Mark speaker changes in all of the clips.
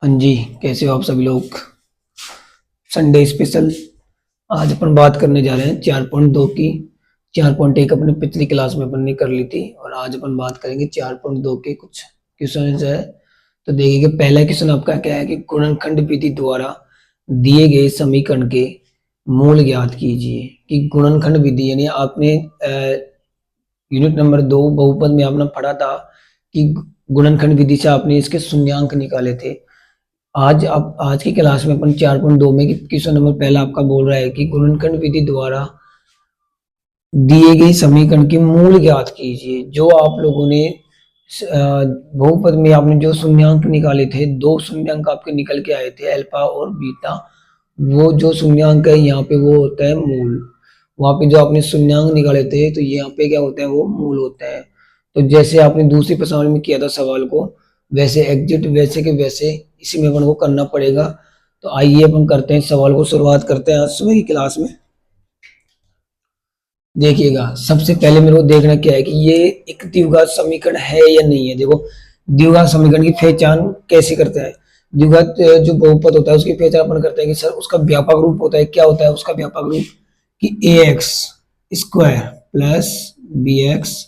Speaker 1: हाँ जी, कैसे हो आप सभी लोग। Sunday special. आज अपन बात करने जा रहे हैं 4.2 की। 4.1 अपने पिछली क्लास में अपन ने कर ली थी और आज अपन बात करेंगे 4.2 के कुछ क्वेश्चन है। तो देखिए कि पहला क्वेश्चन आपका क्या है कि गुणनखंड विधि द्वारा दिए गए समीकरण के मूल ज्ञात कीजिए। कि गुणनखंड विधि यानी आपने यूनिट नंबर 2 बहुपद में आपने पढ़ा था कि गुणनखंड विधि से आपने इसके शून्यांक निकाले थे। आज की क्लास में अपन 4.2 में क्वेश्चन नंबर पहला आपका बोल रहा है कि गुणनखंड विधि द्वारा दिए गए समीकरण के मूल ज्ञात कीजिए। जो आप लोगों ने बहुपद में आपने जो शून्यांक निकाले थे, दो शून्यांक आपके निकल के आए थे, अल्फा और बीटा। वो जो शून्यांक है यहाँ पे वो होता है मूल। वहां पे जो आपने शून्यांक निकाले थे तो यहाँ पे क्या होता है, वो मूल होता है। तो जैसे आपने दूसरी प्रश्नावली में किया था सवाल को, वैसे एग्जिट वैसे के वैसे इसी में अपन को करना पड़ेगा। तो आइए अपन करते हैं सवाल को, शुरुआत करते हैं आज सुबह की क्लास में। देखिएगा, सबसे पहले मेरे को देखना क्या है कि ये एक द्विघात समीकरण है या नहीं है। देखो, द्विघात समीकरण की पहचान कैसे करते हैं। द्विघात जो बहुपद होता है उसकी पहचान अपन करते हैं कि सर उसका व्यापक रूप होता है। क्या होता है उसका व्यापक रूप? कि A X square plus B X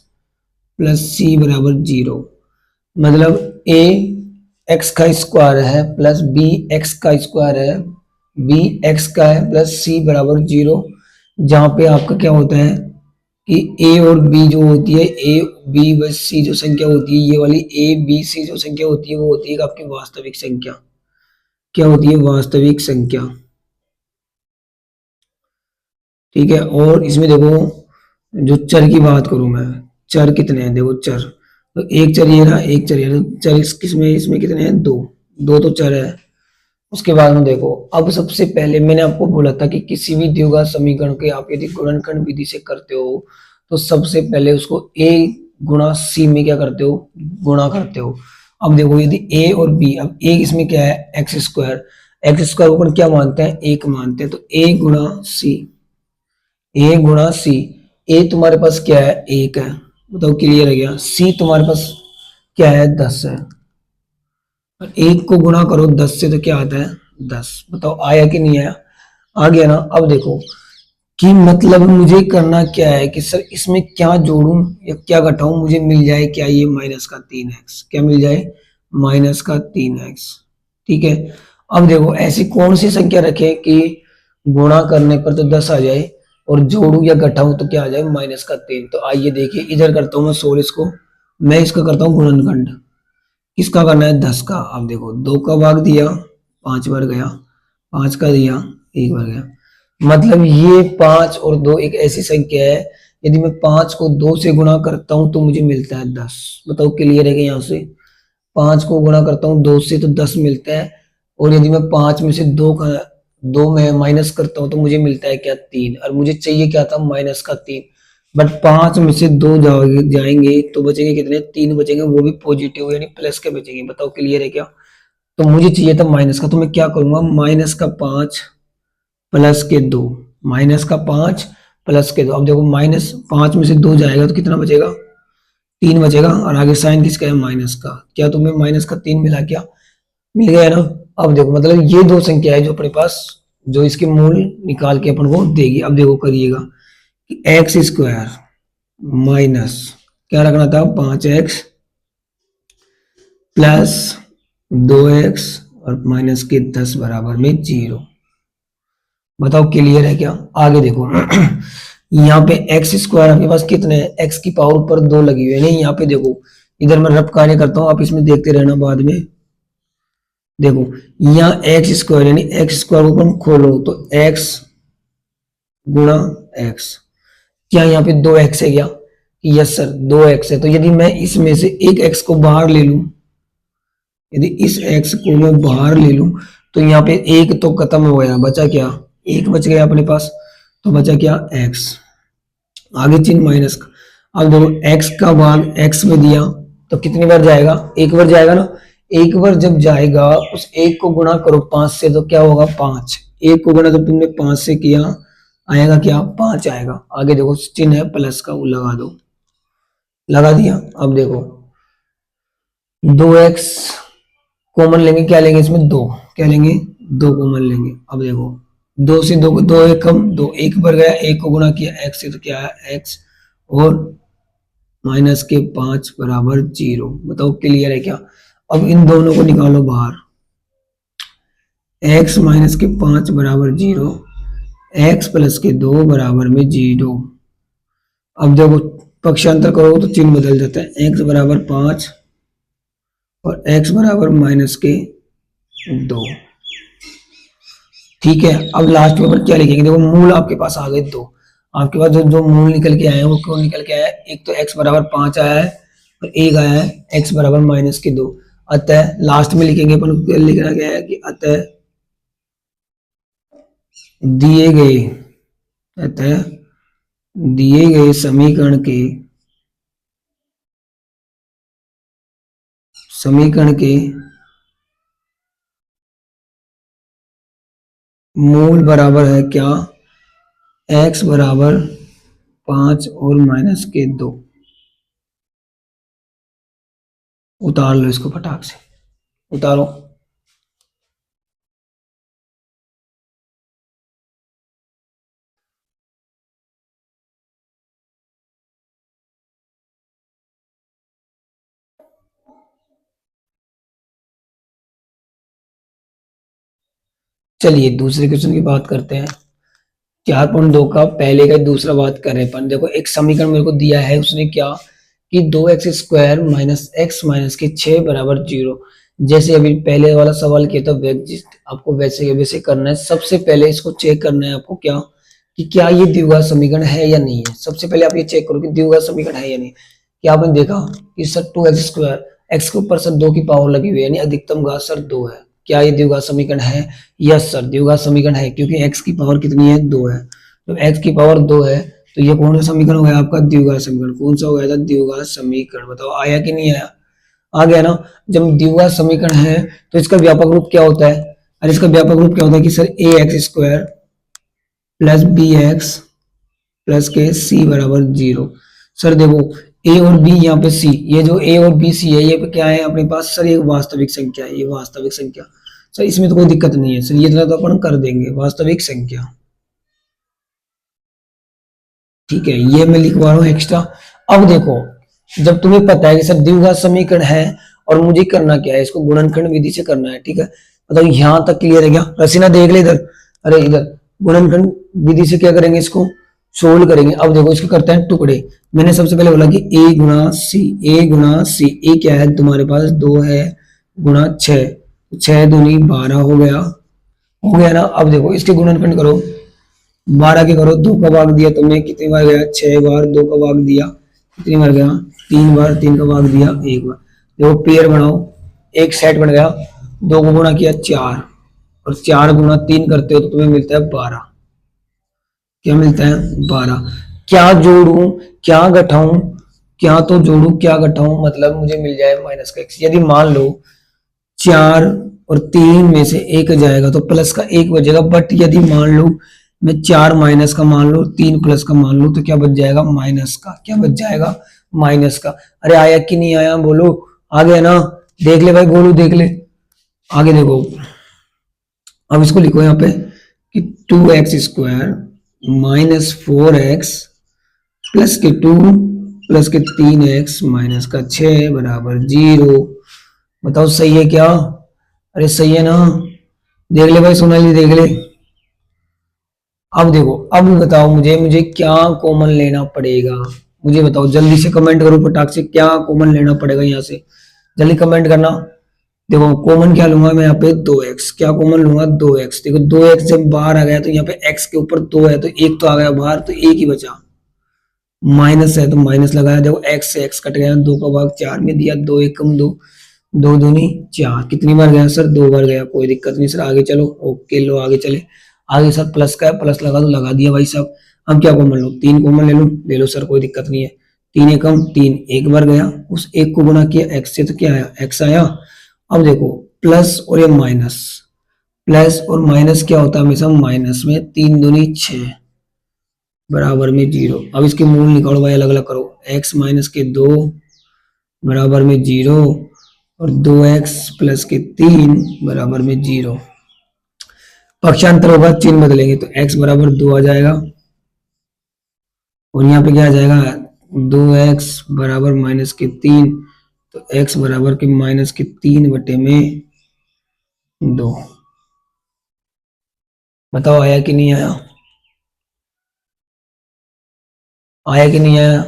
Speaker 1: plus C बराबर जीरो। मतलब ए एक्स का स्क्वायर है प्लस बी एक्स का स्क्वायर है, बी एक्स का है प्लस सी बराबर जीरो। जहां पे आपका क्या होता है कि ए और बी जो होती है, ए बी व सी जो संख्या होती है, ये वाली ए बी सी जो संख्या होती है वो होती है आपकी वास्तविक संख्या। क्या होती है? वास्तविक संख्या। ठीक है। और इसमें देखो, जो चर की बात करूं मैं, चर कितने हैं? देखो चर, तो एक चर ये रहा, एक चर ये रहा। चर किसमें, इसमें कितने हैं? दो। दो तो चर है। उसके बाद में देखो, अब सबसे पहले मैंने आपको बोला था कि किसी भी द्विघात समीकरण के आप यदि गुणनखंड विधि से करते हो तो सबसे पहले उसको a गुणा सी में क्या करते हो? गुणा करते हो। अब देखो, यदि a और b, अब a इसमें क्या है? X square. एक्स स्क्वायर को अपन क्या मानते हैं? एक मानते हैं। तो a गुणा सी, ए गुणा सी। ए तुम्हारे पास क्या है? एक है। बताओ, क्लियर है क्या? सी तुम्हारे पास क्या है? 10 है। और एक को गुणा करो 10 से तो क्या आता है? 10। बताओ आया कि नहीं आया? आ गया ना। अब देखो कि मतलब मुझे करना क्या है कि सर इसमें क्या जोड़ूं या क्या घटाऊं, मुझे मिल जाए क्या? ये माइनस का 3x। क्या मिल जाए? माइनस का 3x। ठीक है। अब देखो, ऐसी कौन सी संख्या रखें कि गुणा करने पर तो 10 आ जाए और जोड़ू या घटाऊं तो क्या आ जाए? माइनस का 3। तो आइए देखिए, इधर करता हूं मैं सोल्व इसको। मैं इसका करता हूँ गुणनखंड। किसका करना है? 10 का। अब देखो, 2 का भाग दिया, 5 बार गया। 5 का दिया, 1 बार गया। मतलब ये 5 और 2 एक ऐसी संख्या है, यदि मैं 5 को 2 से गुणा करता हूं तो मुझे मिलता है 10। बताओ, क्लियर है कि यहाँ से 5 को गुणा करता हूँ 2 से तो 10 मिलता है। और यदि मैं 5 में से 2 का 2 में माइनस करता हूँ तो मुझे मिलता है क्या? 3। और मुझे चाहिए क्या था? माइनस का 3। बट 5 में से 2 जाएंगे तो बचेंगे कितने? 3 बचेंगे, वो भी पॉजिटिव यानी प्लस के बचेंगे। बताओ, क्लियर है क्या? तो मुझे चाहिए था माइनस का, तो मैं क्या करूंगा? माइनस का 5 प्लस के 2। माइनस का 5 प्लस के 2। अब देखो, माइनस 5 में से 2 जाएगा तो कितना बचेगा? 3 बचेगा। और आगे साइन किसका है? माइनस का। क्या तुम्हें माइनस का 3 मिला क्या? मिल गया ना। अब देखो, मतलब ये दो संख्या है जो अपने पास, जो इसके मूल निकाल के अपन को देगी। अब देखो करिएगा कि एक्स स्क्वायर माइनस क्या रखना था? 5x प्लस 2x और माइनस के 10 बराबर में 0। बताओ, क्लियर है क्या? आगे देखो यहाँ पे एक्स स्क्वायर आपके पास कितने हैं? एक्स की पावर ऊपर 2 लगी हुई है। नहीं, यहाँ पे देखो, इधर मैं रफ कार्य करता हूँ, आप इसमें देखते रहना बाद में। देखो, यहाँ एक्स स्क्वायर यानी एक्स स्क्वायर को अपन खोलो तो एक्स गुणा एक्स। क्या यहाँ पे 2x है क्या? यस सर, 2x है। तो यदि मैं इसमें से एक x को बाहर ले लूं, यदि इस x को मैं बाहर ले लूं तो यहाँ पे एक तो खत्म हो गया, बचा क्या? एक बच गया अपने पास। तो बचा क्या? x। आगे चिन्ह माइनस का। अब देखो, x का भाग x में दिया तो कितनी बार जाएगा? एक बार जाएगा ना। एक बार जब जाएगा, उस एक को गुणा करो 5 से तो क्या होगा? 5। एक को गुणा जब तुमने 5 से किया, आएगा क्या? 5 आएगा। आगे देखो, चिन्ह है प्लस का, वो लगा दो। लगा दिया। अब देखो, 2x कॉमन लेंगे, क्या लेंगे इसमें, दो, क्या लेंगे, दो कॉमन लेंगे। अब देखो, दो से दो, दो एक कम, दो एक बढ़ गया, एक को गुणा किया एक्स से तो क्या है एक्स, और माइनस के 5 बराबर 0। बताओ क्लियर है क्या। अब इन दोनों को निकालो बाहर, एक्स माइनस के 5 बराबर 0, एक्स प्लस के 2 बराबर में 0। अब देखो पक्षांतर करो तो चिन्ह बदल जाता है, एक्स बराबर 5 और एक्स बराबर माइनस के 2। ठीक है, अब लास्ट में पर क्या लिखेंगे, देखो मूल आपके पास आ गए दो, आपके पास जो जो मूल निकल के आए हैं वो क्यों निकल के आया है, एक तो x बराबर 5 आया है और एक आया है x बराबर माइनस के 2। अतः लास्ट में लिखेंगे अपन, लिखना क्या है कि अतः दिए गए, अतः दिए गए समीकरण के मूल बराबर है क्या, x बराबर 5 और माइनस के 2। उतार लो इसको फटाक से, उतारो। चलिए दूसरे क्वेश्चन की बात करते हैं। 4.2 का पहले का दूसरा बात कर रहे हैं अपन। देखो एक समीकरण मेरे को दिया है, उसने क्या कि 2x² माइनस एक्स माइनस के 6 बराबर 0। जैसे अभी पहले वाला सवाल किया था, आपको वैसे वैसे करना है। सबसे पहले इसको चेक करना है आपको क्या, कि क्या ये द्विघात समीकरण है या नहीं है। सबसे पहले आप ये चेक करो कि द्विघात समीकरण है या नहीं। क्या आपने देखा कि सर 2x², एक्स के ऊपर सर 2 की पावर लगी हुई है, यानी अधिकतम घात सर 2 है। क्या ये द्विघात समीकरण है, यस सर द्विघात समीकरण है, क्योंकि x की पावर कितनी है, 2 है। तो x की पावर 2 है तो ये कौन सा समीकरण हो गया आपका, द्विघात समीकरण। कौन सा हो गया था, द्विघात समीकरण। बताओ आया कि नहीं आया, आ गया ना। जब द्विघात समीकरण है तो इसका व्यापक रूप क्या होता है, और इसका व्यापक रूप क्या होता है कि sir ax² plus bx plus के c बराबर 0। सर देखो a और b, यहाँ पे c, ये जो a और b c है ये क्या है अपने पास, सर ये वास्तविक संख्या है, ये वास्तविक संख्या। सर इसमें तो कोई दिक्कत नहीं है सर, ये इतना तो अपन कर देंगे, वास्तविक संख्या। ठीक है, ये मैं लिखवा रहा हूँ एक्स्ट्रा। अब देखो, जब तुम्हें पता है कि सर द्विघात समीकरण है और मुझे करना क्या है, इसको गुणनखंड विधि से करना है। ठीक है, मतलब यहां तक क्लियर है क्या, रसीना देख ले इधर, अरे इधर गुणनखंड विधि से क्या करेंगे, इसको सोल्व करेंगे। अब देखो इसको करते हैं टुकड़े। मैंने सबसे पहले बोला कि a गुणा सी, a गुणा सी, a क्या है तुम्हारे पास 2 है गुणा 6, 6 दूनी 12 हो गया ना। अब देखो इसके गुणनखंड करो, 12 के करो, 2 का भाग दिया तुमने, कितनी बार गया 6 बार, 2 का भाग दिया कितनी बार गया 3 बार, 3 का भाग दिया 1 बार। देखो पेयर बनाओ, एक सेट बन गया, 2 को गुणा किया 4, और 4 गुणा 3 करते हो तो तुम्हें मिलता है 12। क्या मिलता है 12। क्या जोड़ू क्या घटाऊं, क्या तो जोड़ू क्या घटाऊं, मतलब मुझे मिल जाए माइनस का एक्स। यदि मान लो 4 और 3 में से एक जाएगा तो प्लस का एक बचेगा, बट यदि मान लो मैं 4 माइनस का मान लो, 3 प्लस का मान लो, तो क्या बच जाएगा माइनस का, क्या बच जाएगा माइनस का। अरे आया कि नहीं आया बोलो, आ गया ना। देख ले भाई गोलू, देख ले आगे देखो। अब इसको लिखो यहाँ पे कि 2x² माइनस 4x प्लस के 2 प्लस के 3x माइनस का 6 बराबर 0। बताओ सही है क्या, अरे सही है ना। देख ले भाई सोनाली, देख ले। अब देखो, अब बताओ मुझे मुझे क्या कॉमन लेना पड़ेगा, मुझे बताओ जल्दी से कमेंट करो फटाक से, क्या कॉमन लेना पड़ेगा यहाँ से, जल्दी कमेंट करना। देखो कॉमन क्या लूंगा मैं यहाँ पे 2x, क्या कॉमन लूंगा 2x। देखो 2x जब बाहर आ गया तो यहाँ पे x के ऊपर 2 है तो एक तो आ गया बाहर, तो एक ही बचा। माइनस है तो माइनस लगाया, देखो x से x कट गया, 2 का भाग 4 में दिया, 2 एक कम 2, 2 दूनी 4। कितनी बार गया सर, 2 बार गया, कोई दिक्कत नहीं सर, आगे चलो। ओके लो आगे चले। आगे सर प्लस का है, प्लस लगा दो, लगा दिया भाई साहब। अब क्या कॉमन लो, 3 कॉमन ले लो सर, कोई दिक्कत नहीं है। 3 एकम 3, एक बार गया, उस एक को गुना किया x से तो क्या आया x आया। अब देखो प्लस और ये माइनस, प्लस और माइनस क्या होता है हमेशा माइनस में, 3 दूनी 6 बराबर में 0। अब इसके मूल निकालो भाई, अलग अलग करो, x माइनस के 2 बराबर में 0 और 2x प्लस के 3 बराबर में 0। पक्षांतर होगा, चिन्ह बदलेंगे तो x बराबर 2 आ जाएगा और यहाँ पे क्या आ जाएगा 2x बराबर -3, तो x बराबर के -3/2। बताओ आया कि नहीं आया, आया कि नहीं आया,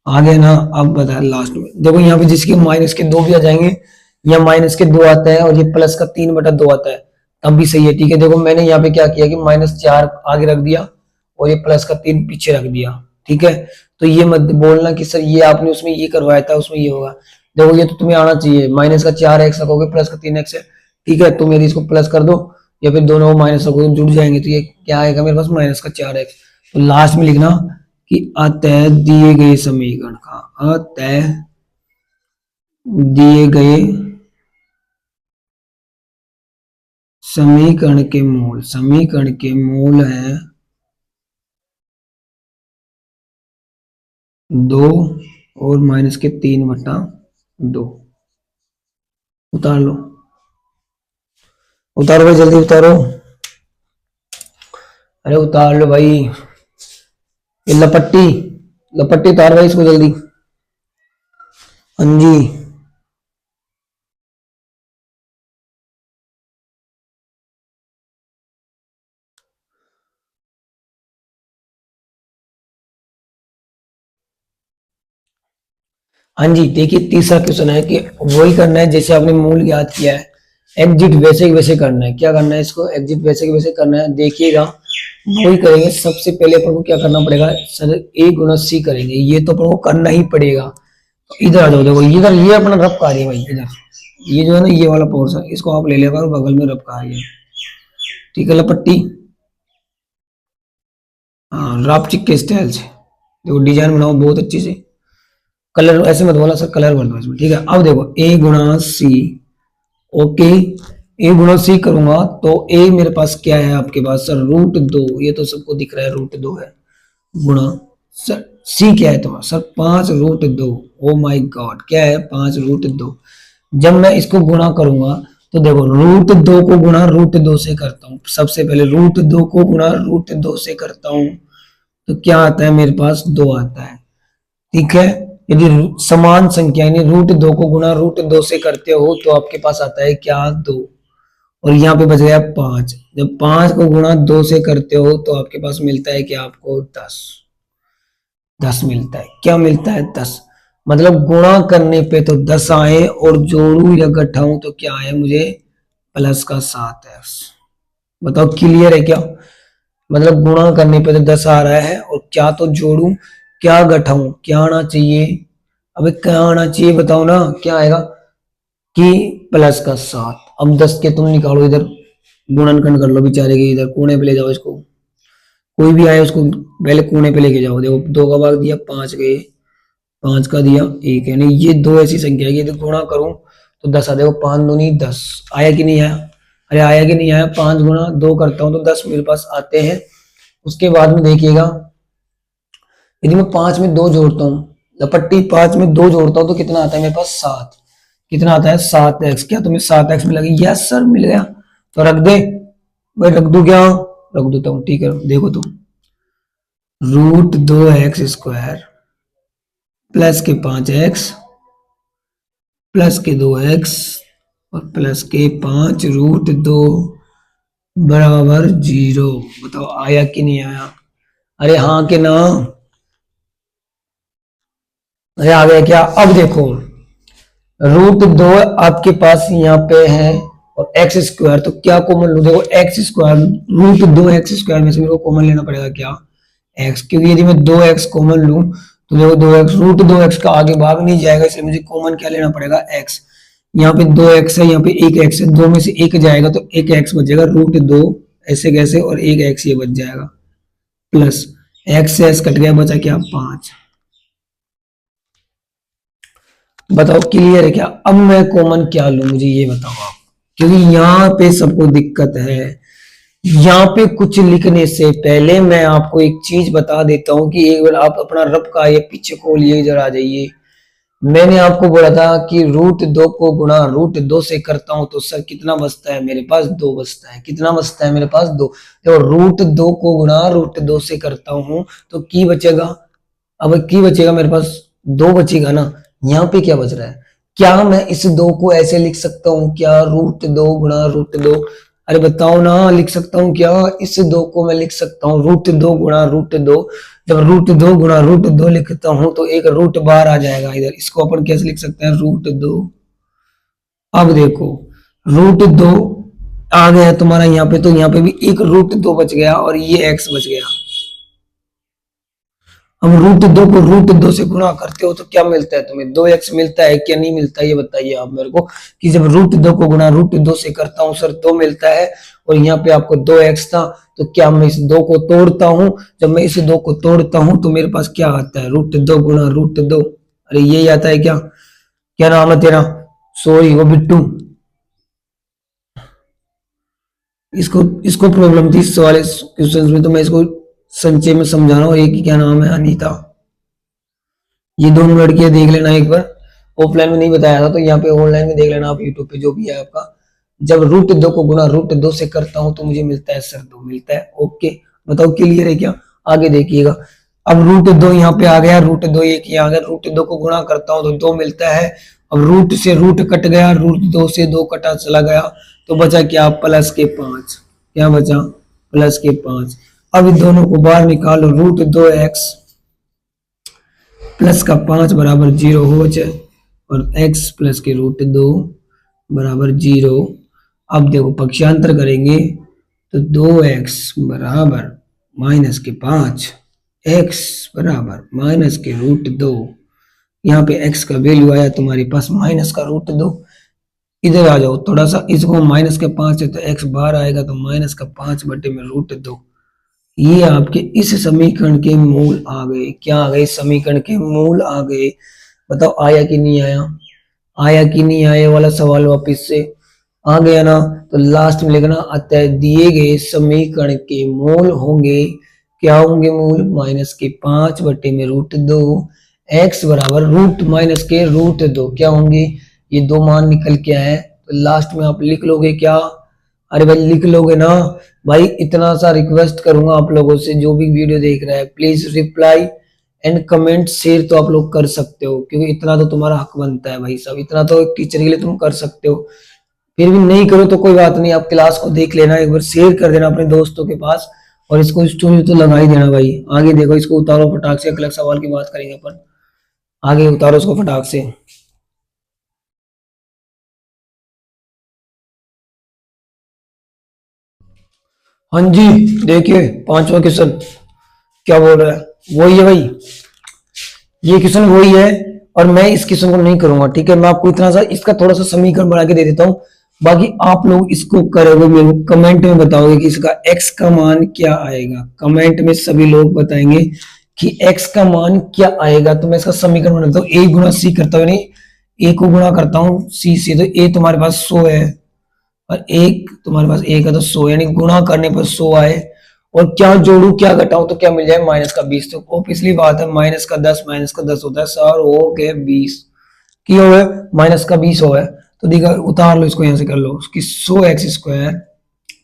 Speaker 1: आ गया ना। अब बता लास्ट में देखो यहाँ पे जिसके -2 भी आ जाएंगे, या -2 आता है और ये +3/2 आता है तब भी सही है। ठीक है, देखो मैंने यहाँ पे क्या किया कि -4 आगे रख दिया और ये +3 पीछे रख दिया। ठीक है, तो ये मत बोलना कि सर ये आपने उसमें ये करवाया था उसमें ये होगा। देखो ये तो तुम्हें आना चाहिए, -4x रखोगे +3x है। ठीक है, तुम यदि इसको प्लस कर दो या फिर दोनों को माइनस रखोगे जुड़ जाएंगे, तो ये क्या आएगा मेरे पास -4x। तो लास्ट में लिखना कि अतः दिए गए समीकरण का, अतः दिए गए समीकरण के मूल है 2 और -3/2। उतार लो, उतारो भाई जल्दी उतारो, अरे उतार लो भाई, ये लपट्टी लपट्टी उतार भाई इसको जल्दी। हाँ जी, हाँ जी, देखिए तीसरा क्वेश्चन है कि वही करना है जैसे आपने मूल याद किया है, एग्जिट वैसे ही वैसे करना है। क्या करना है इसको, एग्जिट वैसे ही वैसे करना है। देखिएगा वही करेंगे। सबसे पहले अपन को क्या करना पड़ेगा सर, a गुना c करेंगे, ये तो अपन को करना ही पड़ेगा। तो इधर आ जाओ, देखो इधर ये अपना रफ कार्य है भाई, इधर ये जो है ना ये वाला पोर्शन इसको आप ले लेगा और बगल में रफ कार्य है। ठीक है लपट्टी, हाँ रापचिक के स्टाइल से देखो डिजाइन बनाओ बहुत अच्छी से। कलर ऐसे मत बोला सर, कलर भर दो इसमें। ठीक है, अब देखो a Guna c, okay a Guna c करूंगा तो a मेरे पास क्या है आपके पास सर √2, ये तो सबको दिख रहा है √2 है, गुणा सर c क्या है तुम्हारा सर 5√2। ओ माय गॉड, क्या है 5√2। जब मैं इसको गुणा करूंगा तो देखो √2 को गुणा √2 से करता हूँ, सबसे पहले √2 को गुणा √2 से करता हूँ तो क्या आता है मेरे पास 2 आता है। ठीक है, यदि समान संख्या यानी √2 को गुणा √2 से करते हो तो आपके पास आता है क्या 2, और यहाँ पे बच गया 5। जब 5 को गुणा 2 से करते हो तो आपके पास मिलता है कि आपको 10 मिलता है। क्या मिलता है 10, मतलब गुणा करने पे तो 10 आए और जोड़ू या घटाऊं तो क्या आए मुझे +7x। बताओ क्लियर है क्या, मतलब गुणा करने पे तो 10 आ रहा है और क्या तो जोड़ू क्या घटाऊं, क्या आना चाहिए, अबे क्या आना चाहिए बताओ ना, क्या आएगा कि +7। अब 10 के तुम निकालो इधर, गुणनखंड कर लो बेचारे के, इधर कोने पे ले जाओ इसको, कोई भी आए उसको पहले कोने पे लेके जाओ। देखो 2 का भाग दिया 5 गए, 5 का दिया 1 है, नहीं ये 2 ऐसी संख्या है कि यदि गुणा करूं तो 10 आ। देखो 5 दूनी 10, आया कि नहीं आया, अरे आया कि नहीं आया। 5 गुणा 2 करता हूं तो 10 मेरे पास आते हैं। उसके बाद में देखिएगा यदि मैं 5 में 2 जोड़ता हूँ, लपट्टी 5 में 2 जोड़ता हूँ तो कितना आता है मेरे पास 7। कितना आता है 7x। क्या तुम्हें 7x मिला, यस सर मिल गया, तो रख दे भाई, रख दू क्या, रख देता हूँ। ठीक है, देखो तुम √2x² प्लस के 5x प्लस के 2x और प्लस के 5√2 बराबर 0। बताओ आया कि नहीं आया, अरे हाँ कि ना, अरे आ गया क्या। अब देखो √2 आपके पास यहाँ पे है और x², तो क्या कॉमन लू, देखो x², √2x² में से मेरे को कॉमन लेना पड़ेगा क्या x, क्योंकि यदि मैं 2x कॉमन लूं तो देखो 2x √2x का आगे भाग नहीं जाएगा, इसलिए मुझे कॉमन क्या लेना पड़ेगा x। यहाँ पे 2x है, यहाँ पे 1x है, 2 में से 1 जाएगा तो 1x बचेगा, √2 ऐसे कैसे और 1x ये बच जाएगा, प्लस x से x कट गया, बचा क्या 5। बताओ क्लियर है क्या। अब मैं कॉमन क्या लूं मुझे ये बताओ आप, क्योंकि यहाँ पे सबको दिक्कत है। यहाँ पे कुछ लिखने से पहले मैं आपको एक चीज बता देता हूँ कि एक बार आप अपना रब का ये पीछे खोलिए, इधर आ जाइए। मैंने आपको बोला था कि रूट 2 को गुणा रूट 2 से करता हूं तो सर कितना बचता है मेरे पास 2 बचता है। कितना बचता है मेरे पास 2। तो रूट 2 को गुणा रूट 2 से करता हूं तो की बचेगा। अब की बचेगा मेरे पास 2 बचेगा ना। यहाँ पे क्या बच रहा है। क्या मैं इस 2 को ऐसे लिख सकता हूँ क्या रूट 2 गुणा रूट 2। अरे बताओ ना लिख सकता हूँ क्या। इस 2 को मैं लिख सकता हूँ रूट 2 गुणा रूट 2। जब रूट 2 गुणा रूट 2 लिखता हूं तो एक रूट बाहर आ जाएगा इधर। इसको अपन कैसे लिख सकते हैं रूट 2। अब देखो रूट 2 आ गया तुम्हारा यहाँ पे तो यहाँ पे भी एक रूट 2 बच गया और ये एक्स बच गया। हम रूट 2 को रूट 2 से गुणा करते हो तो क्या मिलता है तुम्हें 2x मिलता है क्या नहीं मिलता ये बताइए आप मेरे को। कि जब रूट 2 को गुणा रूट 2 से करता हूँ सर 2 मिलता है और यहाँ पे आपको 2x था। तो क्या मैं इस 2 को तोड़ता हूँ। जब मैं इस 2 को तोड़ता हूँ तो मेरे पास क्या आता है रूट 2 गुणा रूट 2। अरे यही आता है क्या। क्या नाम है तेरा। सॉरी वो बिट्टू। इसको इसको प्रॉब्लम थी इस वाले क्वेश्चन में तो मैं इसको संक्षेप में समझा रहा हूँ। एक की क्या नाम है अनीता। ये दोनों लड़कियां देख लेना एक बार। ऑफलाइन में नहीं बताया था तो यहाँ पे ऑनलाइन में देख लेना आप यूट्यूब पे जो भी है आपका। जब रूट 2 को गुणा रूट 2 से करता हूं तो मुझे मिलता है सर 2 मिलता है। ओके बताओ क्लियर है क्या। आगे देखिएगा। अब रूट 2 यहाँ पे आ गया रूट 2 एक यहाँ आ गया रूट 2 को गुणा करता हूं तो 2 मिलता है। अब रूट से रूट कट गया रूट 2 से 2 कटा चला गया तो बचा क्या +5। क्या बचा +5। अब इन दोनों को बाहर निकालो रूट 2x +5 बराबर 0 हो जाए और x प्लस के रूट 2 बराबर 0। अब देखो पक्षांतर करेंगे तो 2x बराबर -5 x बराबर -√2। यहाँ पे x का वैल्यू आया तुम्हारे पास -√2। इधर आ जाओ थोड़ा सा इसको -5 है तो x बाहर आएगा तो -5 बटे में √2। ये आपके इस समीकरण के मूल आ गए। क्या आ गए इस समीकरण के मूल आ गए। बताओ आया कि नहीं आया। आया कि नहीं आया वाला सवाल वापिस से आ गया ना। तो लास्ट में लिखना अतः दिए गए समीकरण के मूल होंगे। क्या होंगे मूल -5 बटे में √2 x बराबर √-√2 क्या होंगे। ये दो मान निकल के आए तो लास्ट में आप लिख लोगे क्या। अरे भाई लिख लोगे ना। भाई इतना सा रिक्वेस्ट करूंगा आप लोगों से जो भी वीडियो देख रहा है please reply and comment share तो आप लोग कर सकते हो क्योंकि इतना तो तुम्हारा हक बनता है भाई साहब। इतना तो एक टीचर के लिए तुम कर सकते हो। फिर भी नहीं करो तो कोई बात नहीं आप क्लास को देख लेना एक बार शेयर कर देना अपने दोस्तों के पास। और इसको स्टोरी तो लगा ही देना भाई। आगे देखो इसको उतारो फटाक से अगला सवाल की बात करेंगे अपन। आगे उतारो इसको फटाक से। हाँ जी देखिए पांचवा क्वेश्चन क्या बोल रहा है वही है भाई। ये क्वेश्चन वही है और मैं इस क्वेश्चन को नहीं करूंगा ठीक है। मैं आपको इतना सा इसका थोड़ा सा समीकरण बना के दे देता हूँ। बाकी आप लोग इसको करोगे मेरे को कमेंट में बताओगे कि इसका x का मान क्या आएगा। कमेंट में सभी लोग बताएंगे कि x का मान क्या आएगा। तो मैं इसका समीकरण बनाता हूँ a गुणा c करता हूँ यानी a को गुणा करता हूँ c से तो a तुम्हारे पास 100 है और एक तुम्हारे पास एक है तो 100 यानी गुणा करने पर 100 आए। और क्या जोड़ू क्या घटाऊं तो क्या मिल जाए -20। तो ऑब्वियसली बात है -10 होता है सर हो गए 20 की हो गए -20 हो गए। तो देखा उतार लो इसको यहां से कर लो उसकी 100x²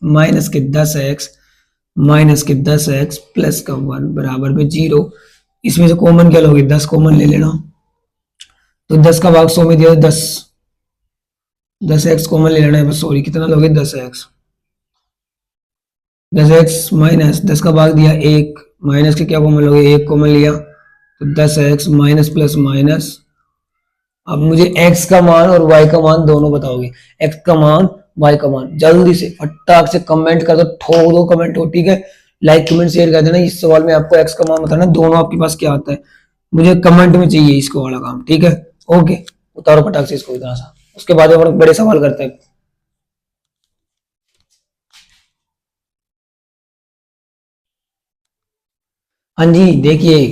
Speaker 1: -10x -10x +1 बराबर में 0। इसमें से कॉमन क्या लोगे 10 कॉमन ले लेना। तो 10 का भाग 100 में दिया 10 10x कॉमन ले लेना है बस। सॉरी कितना लोगे 10x 10x माइनस 10 का भाग दिया 1 माइनस के क्या कॉमन लोगे 1 कॉमन लिया तो 10x माइनस प्लस माइनस। अब मुझे x का मान और y का मान दोनों बताओगे। x का मान y का मान जल्दी से फटाक से कमेंट कर दो ठोक दो कमेंट हो ठीक है। लाइक कमेंट शेयर कर देना। इस सवाल में आपको x का मान बताना दोनों आपके पास क्या आता है। मुझे कमेंट में चाहिए इसको वाला काम ठीक है। ओके उतारो फटाक से इसको इतना सा उसके बाद हम बड़े सवाल करते हैं। हाँ जी देखिए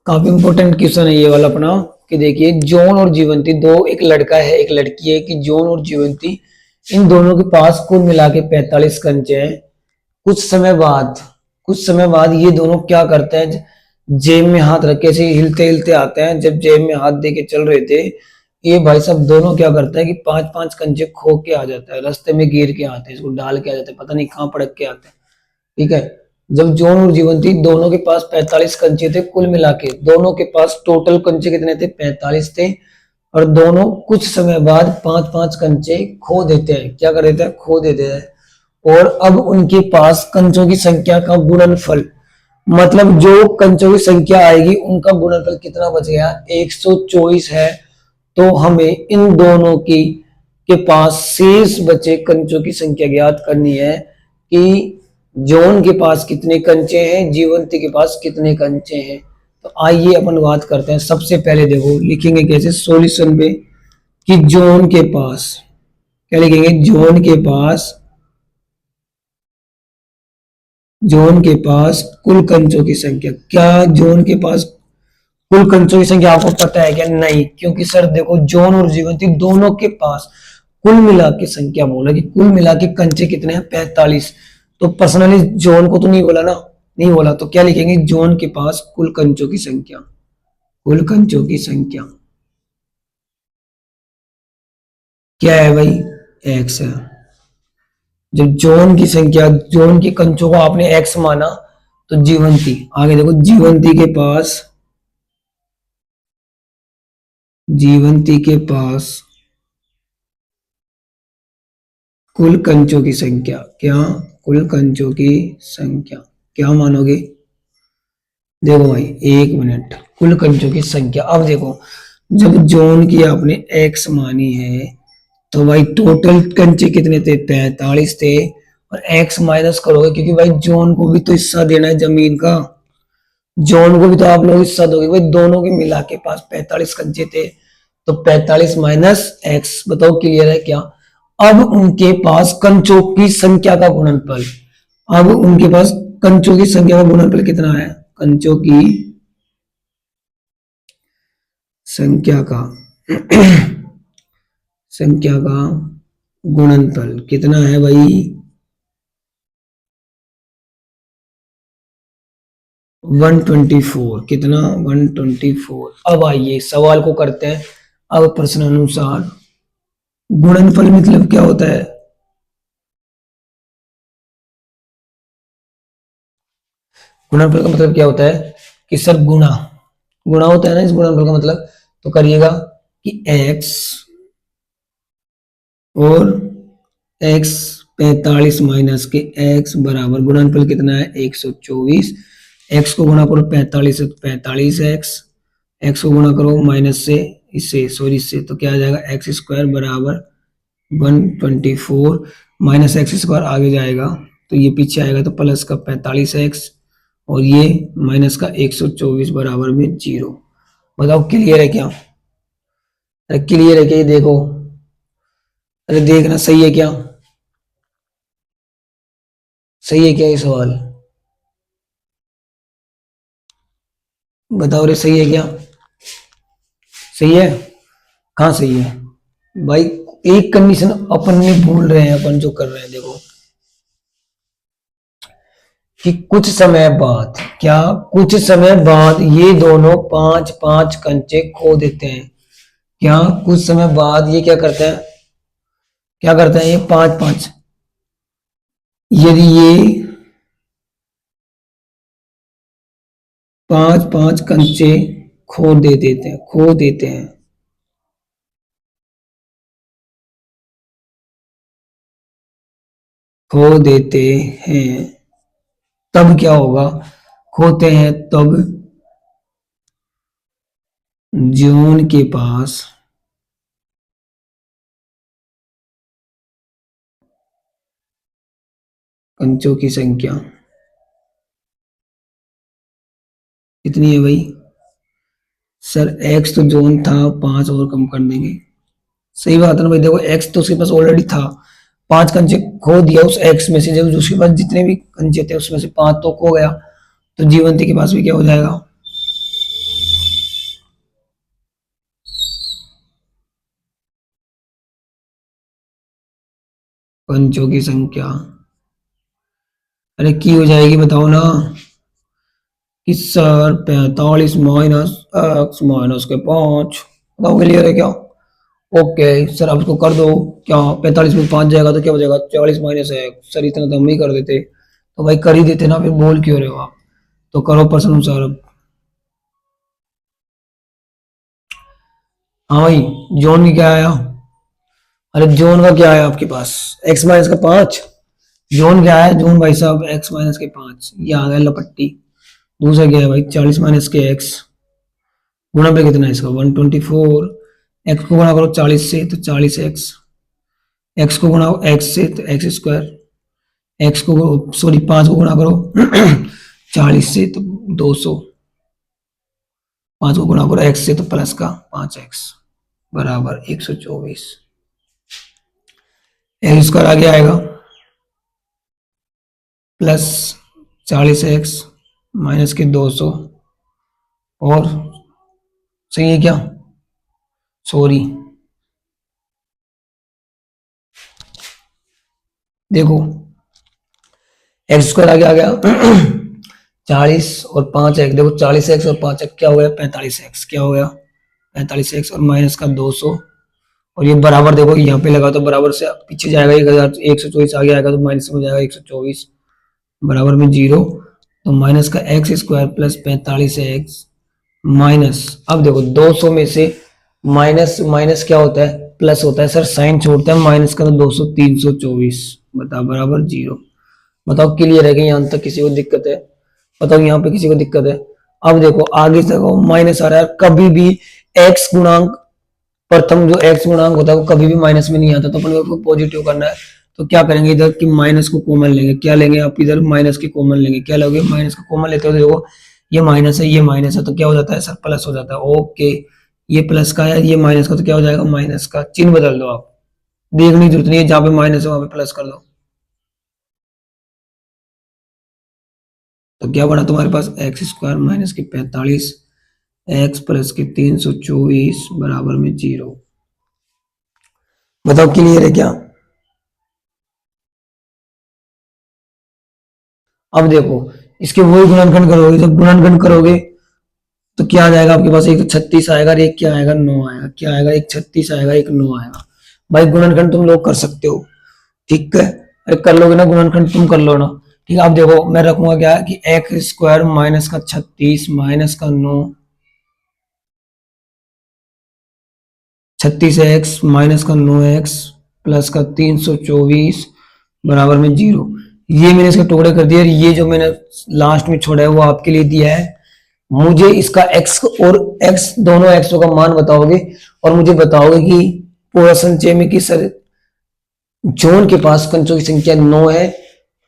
Speaker 1: काफी इंपॉर्टेंट क्वेश्चन है ये वाला अपना। कि देखिए जॉन और जीवंती दो एक लड़का है एक लड़की है कि जॉन और जीवंती इन दोनों के पास कुल मिला के 45 कंचे हैं। कुछ समय बाद ये दोनों क्या करते हैं जेब में हाथ रख के ऐसे हिलते हिलते आते हैं। जब जेब में हाथ दे के चल रहे थे, ये भाई साहब दोनों क्या करते हैं कि पांच पांच कंचे खो के आ जाता है, रास्ते में गिर के आते हैं, इसको डाल के आ जाते हैं, पता नहीं कहाँ पड़क के आते हैं। ठीक है। जब जॉन और जीवंती दोनों के पास 45 कंचे थे कुल मिला के, दोनों के पास टोटल कंचे कितने थे? 45 थे। और दोनों कुछ समय बाद पांच पांच कंचे खो देते हैं। क्या कर देते हैं? खो देते हैं। और अब उनके पास कंचों की संख्या का गुणनफल, मतलब जो कंचों की संख्या आएगी उनका गुणनफल कितना बच गया? 124 है। तो हमें इन दोनों की के पास शेष बचे कंचों की संख्या ज्ञात करनी है कि जॉन के पास कितने कंचे हैं, जीवंती के पास कितने कंचे हैं। तो आइए अपन बात करते हैं। सबसे पहले देखो लिखेंगे कैसे सॉल्यूशन पे कि जॉन के पास, क्या लिखेंगे? जॉन के पास कुल कंचों की संख्या। क्या जॉन के पास कुल कंचों की संख्या आपको पता है क्या? नहीं, क्योंकि सर देखो जॉन और जीवंती दोनों के पास कुल मिला के संख्या बोला कि कुल मिला के कंचे कितने हैं? 45। तो पर्सनली जॉन को तो नहीं बोला ना, नहीं बोला। तो क्या लिखेंगे? जॉन के पास कुल कंचों की संख्या, कुल कंचों की संख्या क्या है भाई? एक्स है। जब जॉन की संख्या, जॉन की कंचों को आपने एक्स माना, तो जीवंती, आगे देखो जीवंती के पास कुल कंचों की संख्या, क्या? कुल कंचों की संख्या क्या मानोगे? देखो भाई, एक मिनट, कुल कंचों की संख्या। अब देखो, जब जोन की आपने एक्स मानी है, तो भाई टोटल कंचे कितने थे? 45 थे। और एक्स माइनस करोगे, क्योंकि भाई जोन को भी तो हिस्सा देना है जमीन का, जोन को भी तो आप लोग हिस्सा दोगे भाई। दोनों के मिला के पास 45 कंचे थे। तो 45 माइनस एक्स, बताओ क्लियर है क्या? अब उनके पास कंचों की संख्या का गुणनफल, अब उनके पास कंचों की संख्या का गुणनफल कितना है? कंचों की संख्या का संख्या का गुणनफल कितना है भाई? 124। कितना? 124। अब आइए सवाल को करते हैं। अब प्रश्न अनुसार गुणनफल मतलब क्या होता है? गुणनफल का मतलब क्या होता है कि सर गुणा, गुणा होता है ना इस गुणनफल का मतलब। तो करिएगा कि x और x 45 माइनस के x बराबर गुणनफल कितना है? 124। x को गुणा करो 45 से, तो 45x, x को गुणा करो माइनस से, इससे सॉरी इससे, तो क्या आ जाएगा? एक्स स्क्वायर बराबर 124 माइनस एक्स स्क्वायर आगे जाएगा तो ये पीछे आएगा, तो प्लस का 45x और ये माइनस का 124 बराबर में 0। बताओ क्लियर है क्या? अरे क्लियर है क्या? ये देखो, अरे देखना सही है क्या? सही है क्या ये सवाल? बताओ रे, सही है क्या? सही है? कहाँ सही है भाई? एक कंडीशन अपन ने भूल रहे हैं, अपन जो कर रहे हैं देखो, कि कुछ समय बाद, क्या कुछ समय बाद ये दोनों पांच पांच कंचे खो देते हैं। क्या कुछ समय बाद ये क्या करते हैं? क्या करते हैं ये? पांच पांच, यदि ये पांच पांच कंचे खो देते हैं, खो देते हैं, तब क्या होगा? खोते हैं तब जून के पास कंचों की संख्या कितनी है भाई? सर एक्स तो जोन था, पांच और कम कर देंगे। सही बात है ना भाई? देखो एक्स तो उसके पास ऑलरेडी था, पांच कंचे खो दिया उस एक्स में से, जब उसके पास जितने भी कंचे थे उसमें से पांच तो खो गया, तो जीवंती के पास भी क्या हो जाएगा? कंचों की संख्या। अरे की हो जाएगी बताओ ना? कि सर 45 माइनस एक्स माइनस के 5, बताओ क्लियर है क्या? ओके सर, अब इसको कर दो। क्या 45 में 5 जाएगा तो क्या हो जाएगा? 40 माइनस एक्स। सर इतना तो हम ही कर देते, तो भाई कर ही देते ना, फिर बोल क्यों रहे हो आप? तो करो प्रश्न अनुसार अब। हाँ भाई, जोन की क्या आया? अरे जोन का क्या है आपके पास? एक्स माइनस का 5। जोन क्या है? जोन भाई साहब एक्स माइनस के 5, ये आ गया लपट्टी। दूसरा क्या है भाई? 40 माइनस के एक्स, गुणा पे कितना है इसका? 124। एक्स को गुणा करो 40 से तो 40 एक्स, एक्स को गुणा एक्स से तो एक्स स्क्वायर, एक्स को सॉरी 5 को गुणा करो 40 से तो 200, 5 को गुणा करो एक्स से तो प्लस का 5 एक्स बराबर 124। एक्स स्क्वायर आगे आएगा प्लस 40 एक्स माइनस के 200, और सही है क्या? सॉरी, देखो एक्स स्क्वायर आगे आ गया 40 और 5 एक्स, देखो 40 एक्स और 5 एक्स क्या हो गया? 45 एक्स। क्या हो गया? 45 एक्स और माइनस का 200, और ये बराबर, देखो यहाँ पे लगा तो बराबर से पीछे जाएगा 1124, आगे आएगा तो माइनस में जाएगा 124, बराबर में 0। तो माइनस का x square plus 45 x minus, अब देखो 200 में से माइनस माइनस क्या होता है? प्लस होता है सर, साइन छोड़ता है माइनस का, तो 200 324 बता बराबर 0। बताओ क्लियर है कि यहाँ तक किसी को दिक्कत है? बताओ यहाँ पे किसी को दिक्कत है? अब देखो आगे से माइनस आ रहा है, कभी भी एक्स गुणांक, प्रथम जो एक्स गुणांक होता है वो कभी भी माइनस में नहीं आता, तो अपन को पॉजिटिव करना है। तो क्या करेंगे, इधर की माइनस को कॉमन लेंगे। क्या लेंगे आप? इधर माइनस की कॉमन लेंगे। क्या लोगे? माइनस का कॉमन लेते हो तो देखो ये माइनस है, ये माइनस है, तो क्या हो जाता है सर? प्लस हो जाता है। ओके, ये प्लस का है, ये माइनस का, तो क्या हो जाएगा? माइनस का। चिन्ह बदल दो आप, देखने की जरूरत नहीं है, जहां पे माइनस है वहां पे प्लस कर दो। तो क्या बना तुम्हारे पास? एक्स स्क्वायर माइनस के 45 एक्स प्लस के 324 बराबर में 0। बताओ क्लियर है क्या? अब देखो इसके वही गुणनखंड करोगे, जब गुणनखंड करोगे तो क्या आ जाएगा आपके पास? एक तो 36 आएगा और एक क्या आएगा? 9 आएगा। क्या आएगा? एक 36 आएगा, एक 9 आएगा। भाई गुणनखंड तुम लोग कर सकते हो, ठीक है? अरे कर लोगे ना गुणनखंड, तुम कर लो ना। ठीक है, अब देखो मैं रखूंगा क्या कि एक्स स्क्वायर माइनस का 36 माइनस का 9, 36 एक्स माइनस का 9 एक्स प्लस का 324 बराबर में 0। ये मैंने इसके टुकड़े कर दिए, और ये जो मैंने लास्ट में छोड़ा है वो आपके लिए दिया है। मुझे इसका x और x दोनों एक्सों का मान बताओगे, और मुझे बताओगे कि पूरा संचय में कि सर जॉन के पास कंचों की संख्या 9 है,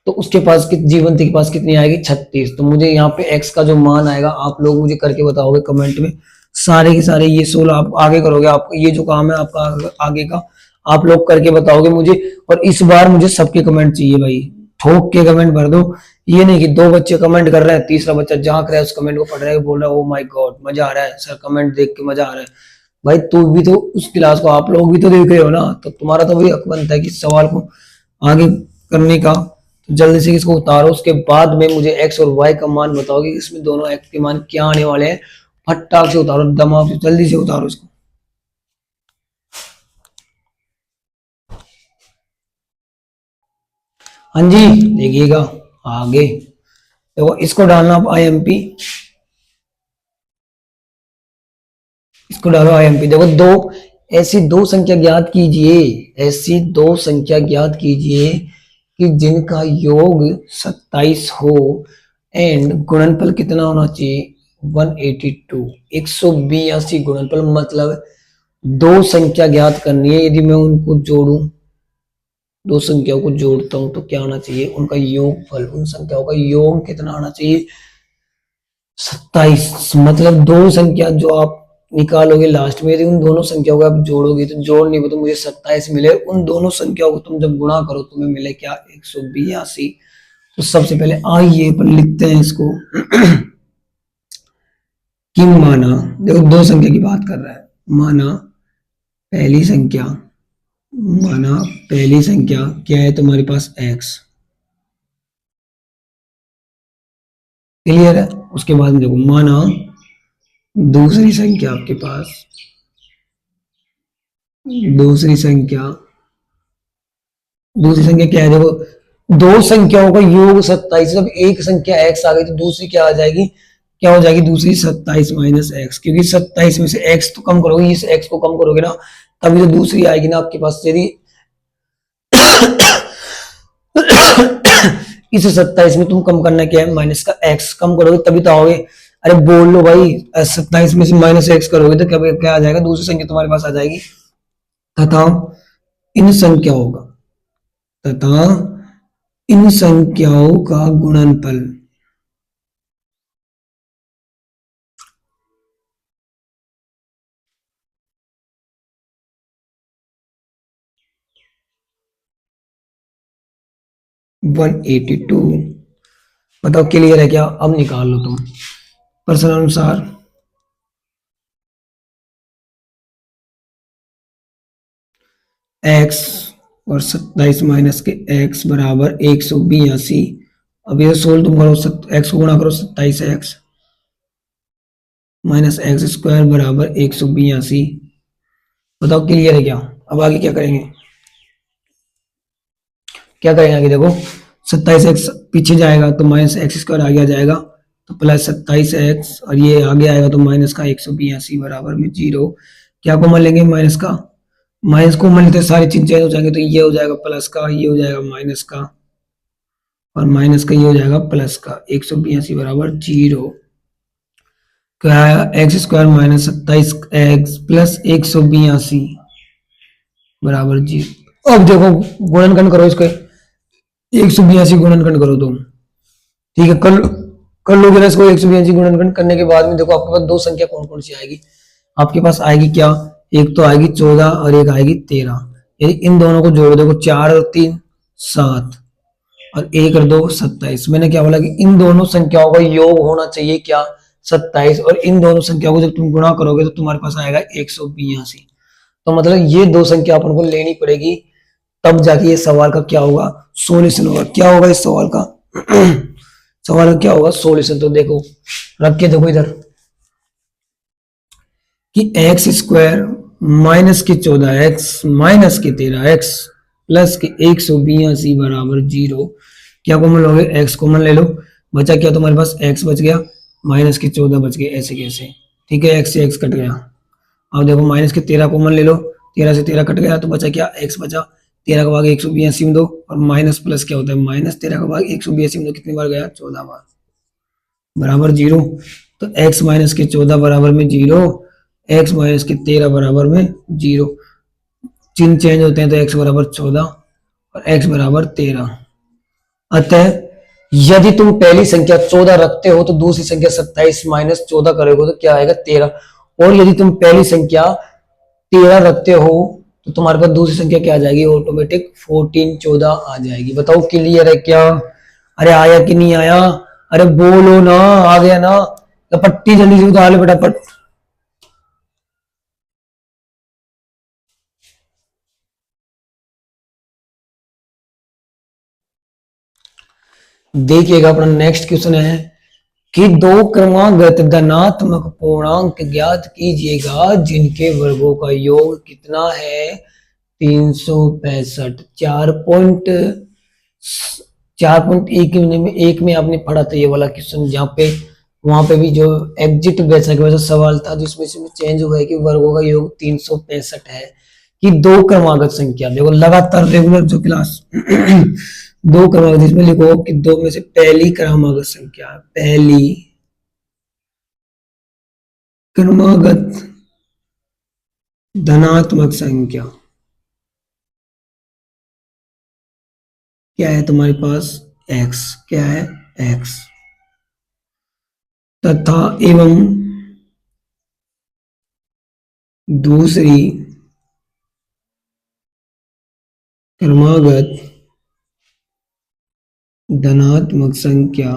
Speaker 1: तो उसके पास जीवंत के पास कितनी आएगी? 36। तो मुझे यहाँ पे x का जो मान आएगा आप लोग मुझे करके बताओगे कमेंट में। सारे के सारे ये 16 आप आगे करोगे, आपका ये जो काम है आपका आगे का आप लोग करके बताओगे मुझे। और इस बार मुझे सबके कमेंट चाहिए भाई, ठोक के कमेंट भर दो। ये नहीं कि दो बच्चे कमेंट कर रहे हैं, तीसरा बच्चा झांक रहा है उस कमेंट को पढ़ रहा है, बोल रहा है ओ माय गॉड मजा आ रहा है सर, कमेंट देख के मजा आ रहा है। भाई तू भी तो उस क्लास को आप लोग भी तो देख रहे हो ना, तो तुम्हारा तो भी हक बनता है कि सवाल को आगे करने का। तो जल्दी से इसको उतारो, उसके बाद में मुझे एक्स और वाई का मान बताओगे, इसमें दोनों एक्स के मान क्या आने वाले हैं। फटाक से उतारो, दिमाग से जल्दी से उतारो इसको। हाँ जी, देखिएगा आगे, देखो इसको डालना आप IMP, इसको डालो IMP। देखो दो ऐसी दो संख्या ज्ञात कीजिए, ऐसी दो संख्या ज्ञात कीजिए कि जिनका योग 27 हो एंड गुणनफल कितना होना चाहिए? 182, 182 गुणनफल। मतलब दो संख्या ज्ञात करनी है, यदि मैं उनको जोड़ूं, दो संख्याओं को जोड़ता हूं तो क्या आना चाहिए? उनका योगफल, उन संख्याओं का योग कितना आना चाहिए? 27। मतलब दो संख्या जो आप निकालोगे लास्ट में, यदि उन दोनों संख्याओं को आप जोड़ोगे तो जोड़ने में तो मुझे 27 मिले, उन दोनों संख्याओं को तुम जब गुणा करो तुम्हें मिले क्या? 182। तो सबसे पहले आइए पर लिखते हैं इसको कि माना, देखो दो संख्या की बात कर रहा है, माना पहली संख्या, माना पहली संख्या क्या है तुम्हारे पास? x, क्लियर है। उसके बाद में देखो, माना दूसरी संख्या आपके पास, दूसरी संख्या, दूसरी संख्या क्या है देखो, दो संख्याओं का योग 27। जब एक संख्या x आ गई तो दूसरी क्या आ जाएगी, क्या हो जाएगी दूसरी 27 माइनस एक्स, क्योंकि 27 में से x तो कम करोगे, इस x को कम करोगे ना, तभी तो दूसरी आएगी ना आपके पास। यदि इस 27 में तुम कम करना क्या है, माइनस का x कम करोगे तभी तो आओगे। अरे बोल लो भाई, 27 में से माइनस एक्स करोगे तो क्या क्या आ जाएगा, दूसरी संख्या तुम्हारे पास आ जाएगी। तथा इन संख्याओं का, तथा इन संख्याओं का गुणनफल, 182। बताओ क्लियर है क्या, अब निकाल लो तुम प्रश्न अनुसार। x और 27 माइनस के x बराबर 182। अब ये सोल्व तुम करो, x को गुणा करो 27 एक्स माइनस एक्स स्क्वायर बराबर 182। बताओ क्लियर है क्या, अब आगे क्या करेंगे, क्या करेंगे आगे देखो, 27x पीछे जाएगा तो माइनस एक्स स्क्वायर आगे आ जाएगा, तो प्लस 27x, और ये आगे आएगा तो माइनस का 182 बराबर में 0। क्या कॉमन लेंगे, माइनस का, माइनस कॉमन लेते सारी चीज चेंज हो जाएंगे, तो ये हो जाएगा प्लस का, ये हो जाएगा माइनस का, और माइनस का ये हो जाएगा प्लस का, 182 बराबर 0। क्या x square minus 27x plus 182 बराबर 0। अब देखो गुणनखंड करो इसको, 182 गुणनखंड करो तुम, ठीक है, कर लोगे ना इसको। 182 गुणनखंड करने के बाद में देखो आपके पास दो संख्या कौन कौन सी आएगी, आपके पास आएगी क्या, एक तो आएगी 14 और एक आएगी 13। यदि इन दोनों को जोड़ देखो, 4 और 3 7, और 1 और 2 27। मैंने क्या बोला कि इन दोनों संख्याओं का योग होना चाहिए क्या, 27, और इन दोनों संख्याओं को जब तुम गुणा करोगे तो तुम्हारे पास आएगा 182। तो मतलब ये दो संख्या अपन को लेनी पड़ेगी, तब जाके ये सवाल का क्या होगा, सोल्यूशन होगा। क्या होगा इस सवाल का सवाल का क्या होगा सोल्यूशन, तो देखो रख के देखो इधर कि एक्स स्क्वायर माइनस के 14x माइनस के 13x प्लस के 182 बराबर 0। क्या कॉमन लोगे, x कॉमन ले लो, बचा क्या तुम्हारे पास, x बच गया, माइनस के 14 बच गए, ऐसे कैसे, ठीक है, x से x कट गया। अब देखो माइनस के 13 कॉमन ले लो, 13 से 13 कट गया तो बचा क्या, x बचा, 13 का भाग 182 में दो, और माइनस प्लस क्या होता है, माइनस 13 का भाग 182 में दो, कितनी बार गया, 14 बार, बराबर 0। तो x माइनस के 14 बराबर में 0, x माइनस के 13 बराबर में 0, चिन्ह चेंज होते हैं तो x बराबर 14 और x बराबर 13। अतः यदि तुम पहली संख्या 14 रखते हो तो दूसरी संख्या 27 माइनस 14 करोगे तो क्या आएगा, 13। और यदि तुम पहली संख्या 13 रखते हो तो तुम्हारे पास दूसरी संख्या क्या आ जाएगी, ऑटोमेटिक 14 14 आ जाएगी। बताओ क्लियर है क्या, अरे आया कि नहीं आया, अरे बोलो ना, आ गया ना, तो पट्टी जल्दी से उतार ले फटाफट। देखिएगा अपना नेक्स्ट क्वेश्चन है कि दो क्रमागत धनात्मक पूर्णांक ज्ञात कीजिएगा जिनके वर्गों का योग कितना है, 365। 4.1 में आपने पढ़ा था ये वाला क्वेश्चन, जहाँ पे वहां पे भी जो एग्जिट वैसा सवाल था जिसमें से चेंज हुआ है कि वर्गों का योग 365 है। कि दो क्रमागत संख्या, देखो लगातार रेगुलर जो क्लास दो क्रमागत, इसमें लिखो कि दो में से पहली क्रमागत संख्या, पहली क्रमागत धनात्मक संख्या क्या है तुम्हारे पास, x, क्या है x, तथा एवं दूसरी क्रमागत धनात्मक संख्या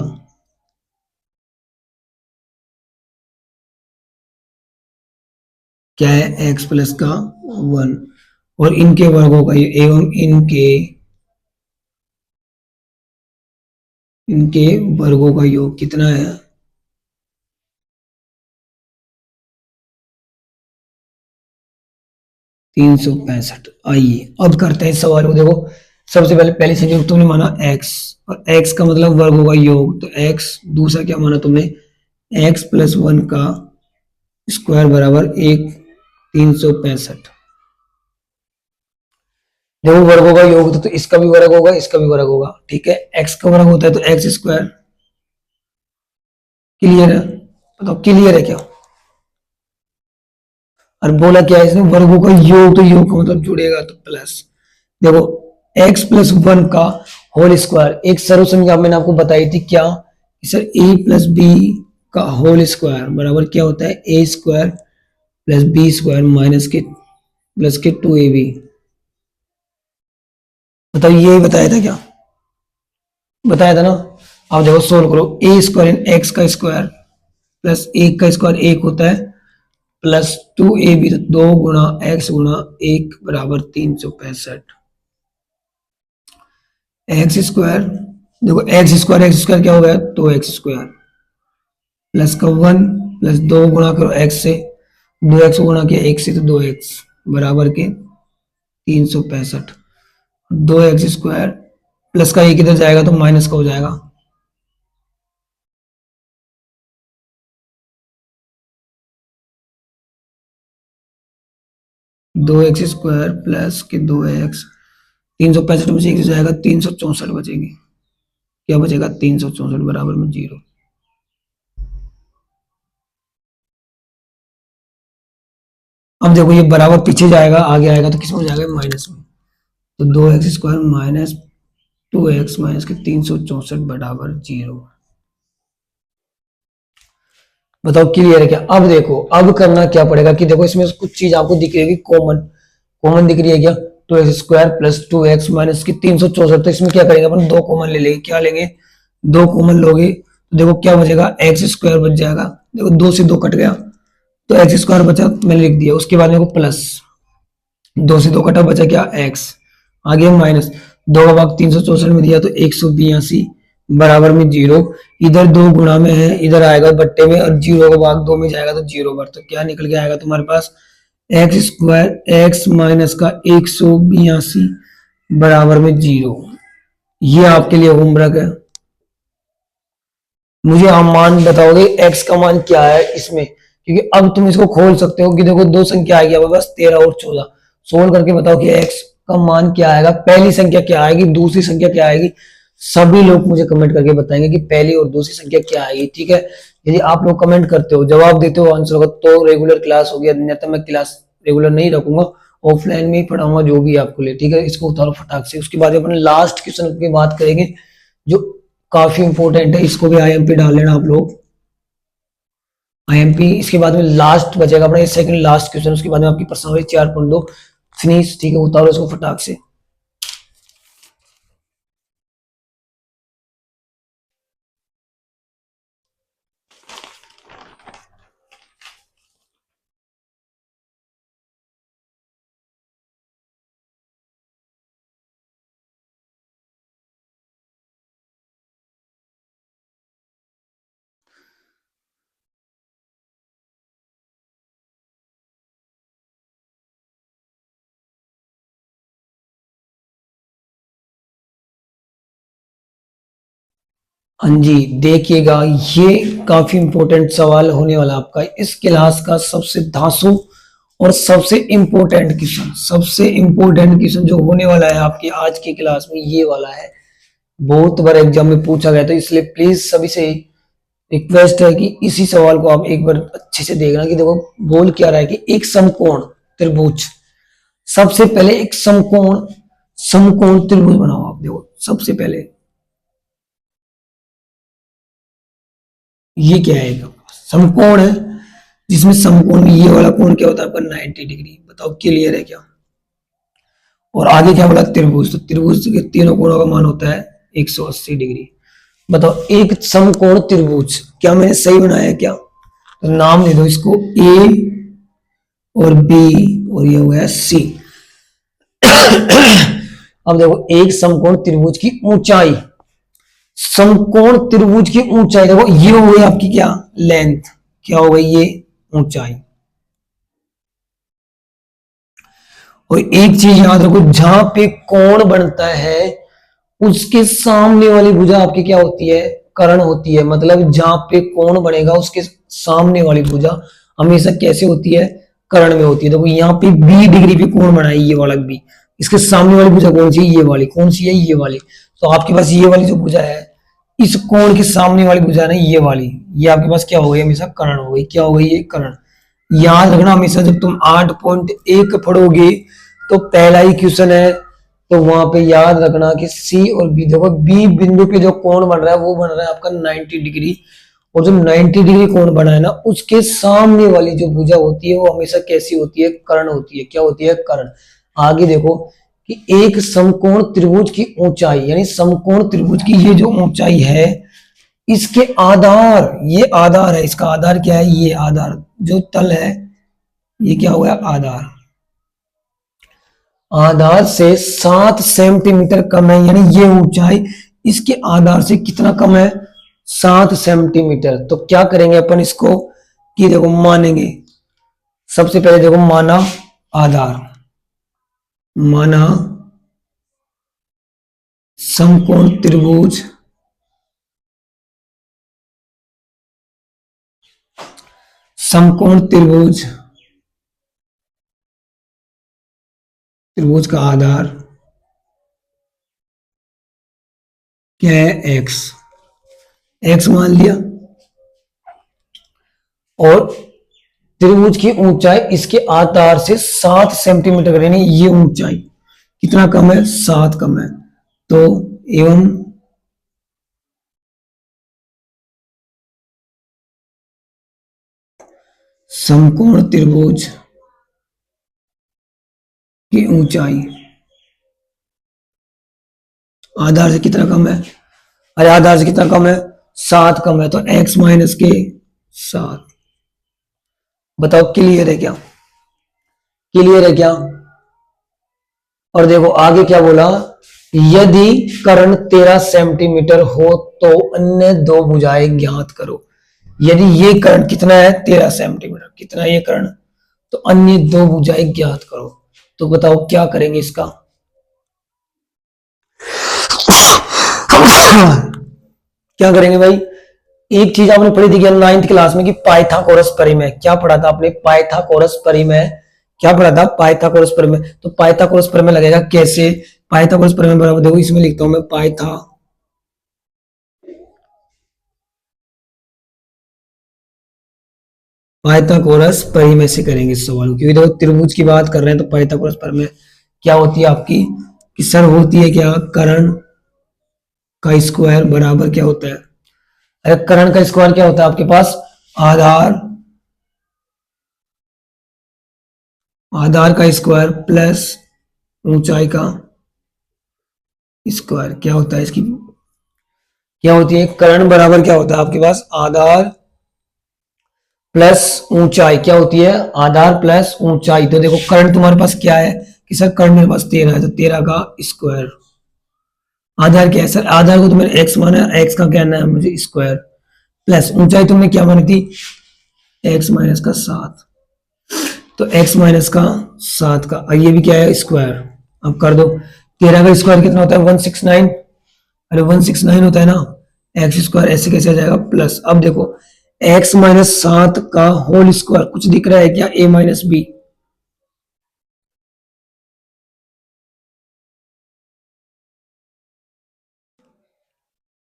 Speaker 1: क्या है, x प्लस का 1, और इनके वर्गों का एवं इनके इनके वर्गों का योग कितना है? 365। आइए अब करते हैं इस सवाल को। देखो सबसे पहले पहले संयोग तुमने माना x, और x का मतलब वर्गों का योग, तो x दूसरा क्या माना तुमने, x+1 का स्क्वायर बराबर 365। देखो वर्गों का योग तो इसका भी वर्ग होगा, इसका भी वर्ग होगा, ठीक है। x का वर्ग होता है तो x स्क्वायर। क्लियर है? बताओ क्लियर है क्या? और बोला क्या है इसने, वर्गों का योग, तो योग का मतलब जुड़ेगा तो प्लस। देखो x+1 का होल स्क्वायर, एक सर्व संख्या मैंने आपको बताई थी क्या सर, a+b का होल स्क्वायर बराबर क्या होता है, a² + b² माइनस के 2ab। बताओ यही बताया था क्या? बताया था ना। अब देखो सोल्व करो, a² x का स्क्वायर प्लस 1 का स्क्वायर 1 होता है, प्लस 2ab, तो 2 × x × 1 बराबर 365। एक्स स्क्वायर, देखो एक्स स्क्वायर क्या हो गया, 2x² प्लस का 1 प्लस 2 गुणा करो x से, 2x गुणा किया 1 से तो 2x बराबर के 365। 2x² प्लस का 1 इधर जाएगा तो माइनस का हो जाएगा, 2x² प्लस के 2x, 365 में से 1 जाएगा 364 बचेंगे। क्या बचेगा, 364 बराबर में 0। अब देखो ये बराबर पीछे जाएगा, आगे आएगा तो किसमें हो जाएगा, माइनस में। तो 2x² माइनस 2x माइनस के 364 बराबर 0। बताओ क्लियर है क्या? अब देखो अब करना क्या पड़ेगा कि देखो इसमें कुछ चीज आपको दिख रही है कॉमन, कॉमन दिख रही है क्या, 2x² प्लस 2x माइनस की 364। तो इसमें क्या करेंगे अपन, दो कॉमन ले लेंगे। क्या लेंगे, दो कॉमन लोगे तो देखो क्या बचेगा, x² बच जाएगा। देखो 2 से 2 कट गया तो x² बचा, मैंने लिख दिया। उसके बाद मेरे को प्लस, 2 से 2 कटा, बचा क्या, x। आगे माइनस, 2 का भाग 364 में दिया तो 182 बराबर में 0। इधर 2 गुणा में है, इधर आएगा बट्टे में, और 0 का भाग 2 में जाएगा तो 0 बार। तो क्या निकल के आएगा तुम्हारे पास, x² x माइनस का 182 बराबर में 0। ये आपके लिए होमवर्क है। मुझे आप मान बताओगे x का मान क्या है इसमें, क्योंकि अब तुम इसको खोल सकते हो कि देखो दो संख्या आएगी अब बस 13 और 14। सोल्व करके बताओ कि x का मान क्या आएगा, पहली संख्या क्या आएगी, दूसरी संख्या क्या आएगी। सभी लोग मुझे कमेंट करके बताएंगे कि पहली और दूसरी संख्या क्या आएगी, ठीक है। यदि आप लोग कमेंट करते हो, जवाब देते हो, आंसर होगा तो रेगुलर क्लास होगी, अन्यथा तो मैं क्लास रेगुलर नहीं रखूंगा, ऑफलाइन में ही पढ़ाऊंगा जो भी आपको ले, ठीक है। इसको उतारो फटाक से। उसके बाद अपने लास्ट क्वेश्चन की बात करेंगे जो काफी इंपॉर्टेंट है, इसको भी आईएमपी डाल लेना आप लोग, आईएमपी। इसके बाद में लास्ट बचेगा अपना सेकंड लास्ट क्वेश्चन, उसके बाद में आपकी पर्सनल 4.2 फिनिश, ठीक है। उतारो इसको फटाक से। हाँ जी, देखिएगा ये काफी इंपॉर्टेंट सवाल होने वाला आपका इस क्लास का, सबसे धांसू और सबसे इंपॉर्टेंट क्वेश्चन, सबसे इंपॉर्टेंट क्वेश्चन जो होने वाला है आपकी आज की क्लास में, ये वाला है। बहुत बार एग्जाम में पूछा गया, तो इसलिए प्लीज सभी से रिक्वेस्ट है कि इसी सवाल को आप एक बार अच्छे से देखना कि देखो बोल क्या रहा है कि एक समकोण त्रिभुज, सबसे पहले एक समकोण समकोण त्रिभुज बनाओ आप। देखो सबसे पहले ये क्या है, समकोण है जिसमें समकोण में ये वाला कोण क्या होता है आपका 90 डिग्री। बताओ क्लियर है क्या? और आगे क्या बोला, त्रिभुज, तो त्रिभुज के तीनों कोणों का मान होता है 180 डिग्री। बताओ एक समकोण त्रिभुज, क्या मैंने सही बनाया है क्या? तो नाम दे दो इसको ए और बी, और ये हो गया सी। अब देखो एक समकोण त्रिभुज की ऊंचाई, समकोण त्रिभुज की ऊंचाई, देखो ये हो गई आपकी क्या लेंथ, क्या हो गई ये ऊंचाई। और एक चीज याद रखो, जहां पे कोण बनता है उसके सामने वाली भुजा आपकी क्या होती है, कर्ण होती है। मतलब जहां पे कोण बनेगा उसके सामने वाली भुजा हमेशा कैसे होती है, कर्ण में होती है। देखो यहाँ पे 20 डिग्री पे कोण बना है ये वाला भी, इसके सामने वाली भुजा कौन सी है, ये वाली। कौन सी है, ये वाली। तो आपके पास ये वाली जो भुजा है, इस कोण के सामने वाली भुजा है ना ये वाली, ये आपके पास क्या हो गई, हमेशा कर्ण हो गई। क्या हो गई, ये कर्ण। याद रखना हमेशा जब तुम 8.1 पढ़ोगे तो पहला ही क्वेश्चन है, तो वहां पे याद रखना कि सी और बी, देखो बी बिंदु पे जो कोण बन रहा है वो बन रहा है आपका 90 डिग्री। और जो 90 डिग्री कोण बना है ना उसके सामने वाली जो भुजा होती है वो हमेशा कैसी होती है, कर्ण होती है। क्या होती है, कर्ण। आगे देखो कि एक समकोण त्रिभुज की ऊंचाई, यानी समकोण त्रिभुज की ये जो ऊंचाई है, इसके आधार, ये आधार है, इसका आधार क्या है, ये आधार जो तल है, ये क्या हो गया, आधार। आधार से 7 सेंटीमीटर कम है, यानी ये ऊंचाई इसके आधार से कितना कम है, 7 सेंटीमीटर। तो क्या करेंगे अपन इसको कि देखो मानेंगे, सबसे पहले देखो माना आधार, माना समकोण त्रिभुज, समकोण त्रिभुज, त्रिभुज का आधार क्या है, एक्स। एक्स मान लिया। और त्रिभुज की ऊंचाई इसके आधार से 7 सेंटीमीटर, यानी ये ऊंचाई कितना कम है, 7 कम है। तो एवं समकोण त्रिभुज की ऊंचाई आधार से कितना कम है, अरे आधार से कितना कम है, 7 कम है। तो x माइनस के 7। बताओ क्लियर है क्या, क्लियर है क्या। और देखो आगे क्या बोला, यदि कर्ण 13 सेंटीमीटर हो तो अन्य दो भुजाएं ज्ञात करो। यदि ये कर्ण कितना है, 13 सेंटीमीटर, कितना ये कर्ण, तो अन्य दो भुजाएं ज्ञात करो। तो बताओ क्या करेंगे इसका क्या करेंगे भाई। एक चीज आपने पढ़ी थी क्या 9th क्लास में कि पाइथागोरस परिमेय, क्या पढ़ा था आपने, पाइथागोरस परिमेय। क्या पढ़ा था, पाइथागोरस परिमेय। तो पाइथागोरस परिमेय लगेगा कैसे, पाइथागोरस परिमेय बराबर, देखो इसमें लिखता हूं मैं पाइथागोरस परिमेय से करेंगे इस सवाल को, क्योंकि देखो त्रिभुज की बात कर रहे हैं तो पाइथागोरस परिमेय क्या होती है आपकी, कि सर होती है क्या, कर्ण का स्क्वायर बराबर क्या होता है, अरे कर्ण का स्क्वायर क्या होता है आपके पास, आधार, आधार का स्क्वायर प्लस ऊंचाई का स्क्वायर। क्या होता है इसकी, क्या होती है, कर्ण बराबर क्या होता है आपके पास, आधार प्लस ऊंचाई। क्या होती है, आधार प्लस ऊंचाई। तो देखो कर्ण तुम्हारे पास क्या है, कि सर कर्ण मेरे पास 13 है, तो 13 का स्क्वायर। आधार क्या है सर, आधार को तो मैंने एक्स माना है, एक्स का क्या है मुझे स्क्वायर, प्लस ऊंचाई तुमने क्या मानी थी, एक्स माइनस का 7। तो x माइनस का 7 का, और ये भी क्या है, स्क्वायर। अब कर दो, 13 का स्क्वायर कितना होता है, 169। अरे 169 होता है ना, एक्स स्क्वायर ऐसे कैसे आ जाएगा, प्लस। अब देखो x माइनस 7 का होल स्क्वायर, कुछ दिख रहा है क्या, a minus B.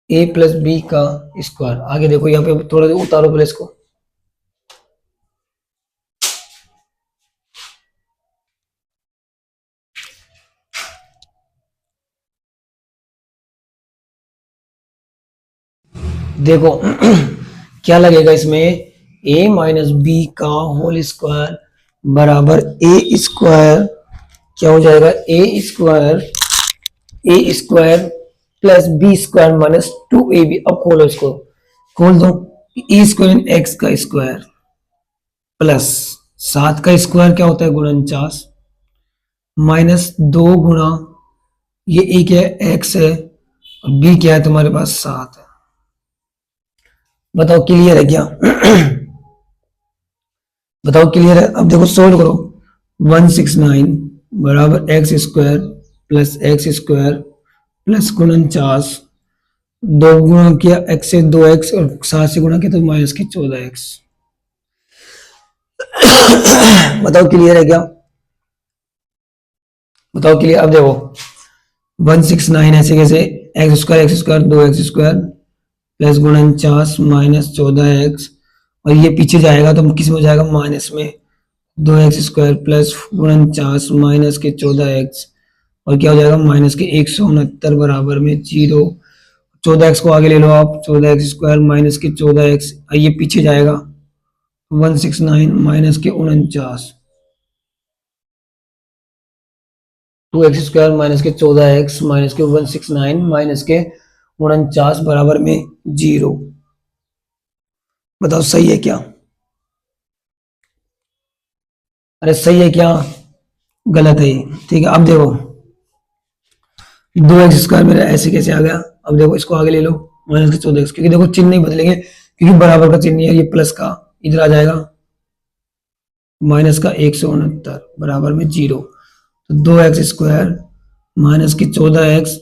Speaker 1: a plus B का स्क्वायर। आगे देखो यहाँ पे थोड़ा उतारो प्लस को, देखो क्या लगेगा इसमें, a माइनस बी का होल स्क्वायर बराबर ए स्क्वायर, क्या हो जाएगा, A square plus B square minus 2ab। अब खोलो इसको, खोल दो, ए स्क्वायर एक्स का स्क्वायर प्लस 7 का स्क्वायर क्या होता है, गुणनचास, माइनस 2 गुणा ये एक है एक्स है, और बी क्या है तुम्हारे पास 7 है। बताओ क्लियर है क्या? बताओ क्लियर है? अब देखो सोल्व करो। 169 बराबर x square plus x square plus 49, दो गुणा किया एक्स से 2x और 7 से गुणा किया तो माइनस के 14x। बताओ क्लियर है क्या? बताओ क्लियर। अब देखो 169 ऐसे कैसे, x square 2x square plus गुणा 49 माइनस 14x, और ये पीछे जाएगा तो किस में हो जाएगा, माइनस में। 2x स्क्वायर प्लस गुणा 49 माइनस के 14x, और क्या हो जाएगा, माइनस के 169 बराबर में 0। 14x को आगे ले लो आप, 14x स्क्वायर माइनस के 14x, ये पीछे जाएगा 169 माइनस के 49, 2x स्क्वायर माइनस के 14x माइनस के 169 माइनस के 49 बराबर में 0। बताओ सही है क्या? अरे सही है क्या, गलत है ये। ठीक है, अब देखो 2x स्क्वायर मेरा ऐसे कैसे आ गया। अब देखो इसको आगे ले लो, माइनस के 14x, क्योंकि देखो चिन्ह नहीं बदलेंगे, क्योंकि बराबर का चिन्ह है, ये प्लस का इधर आ जाएगा, माइनस का 169 बराबर में 0। तो 2x स्क्वायर माइनस के 14x,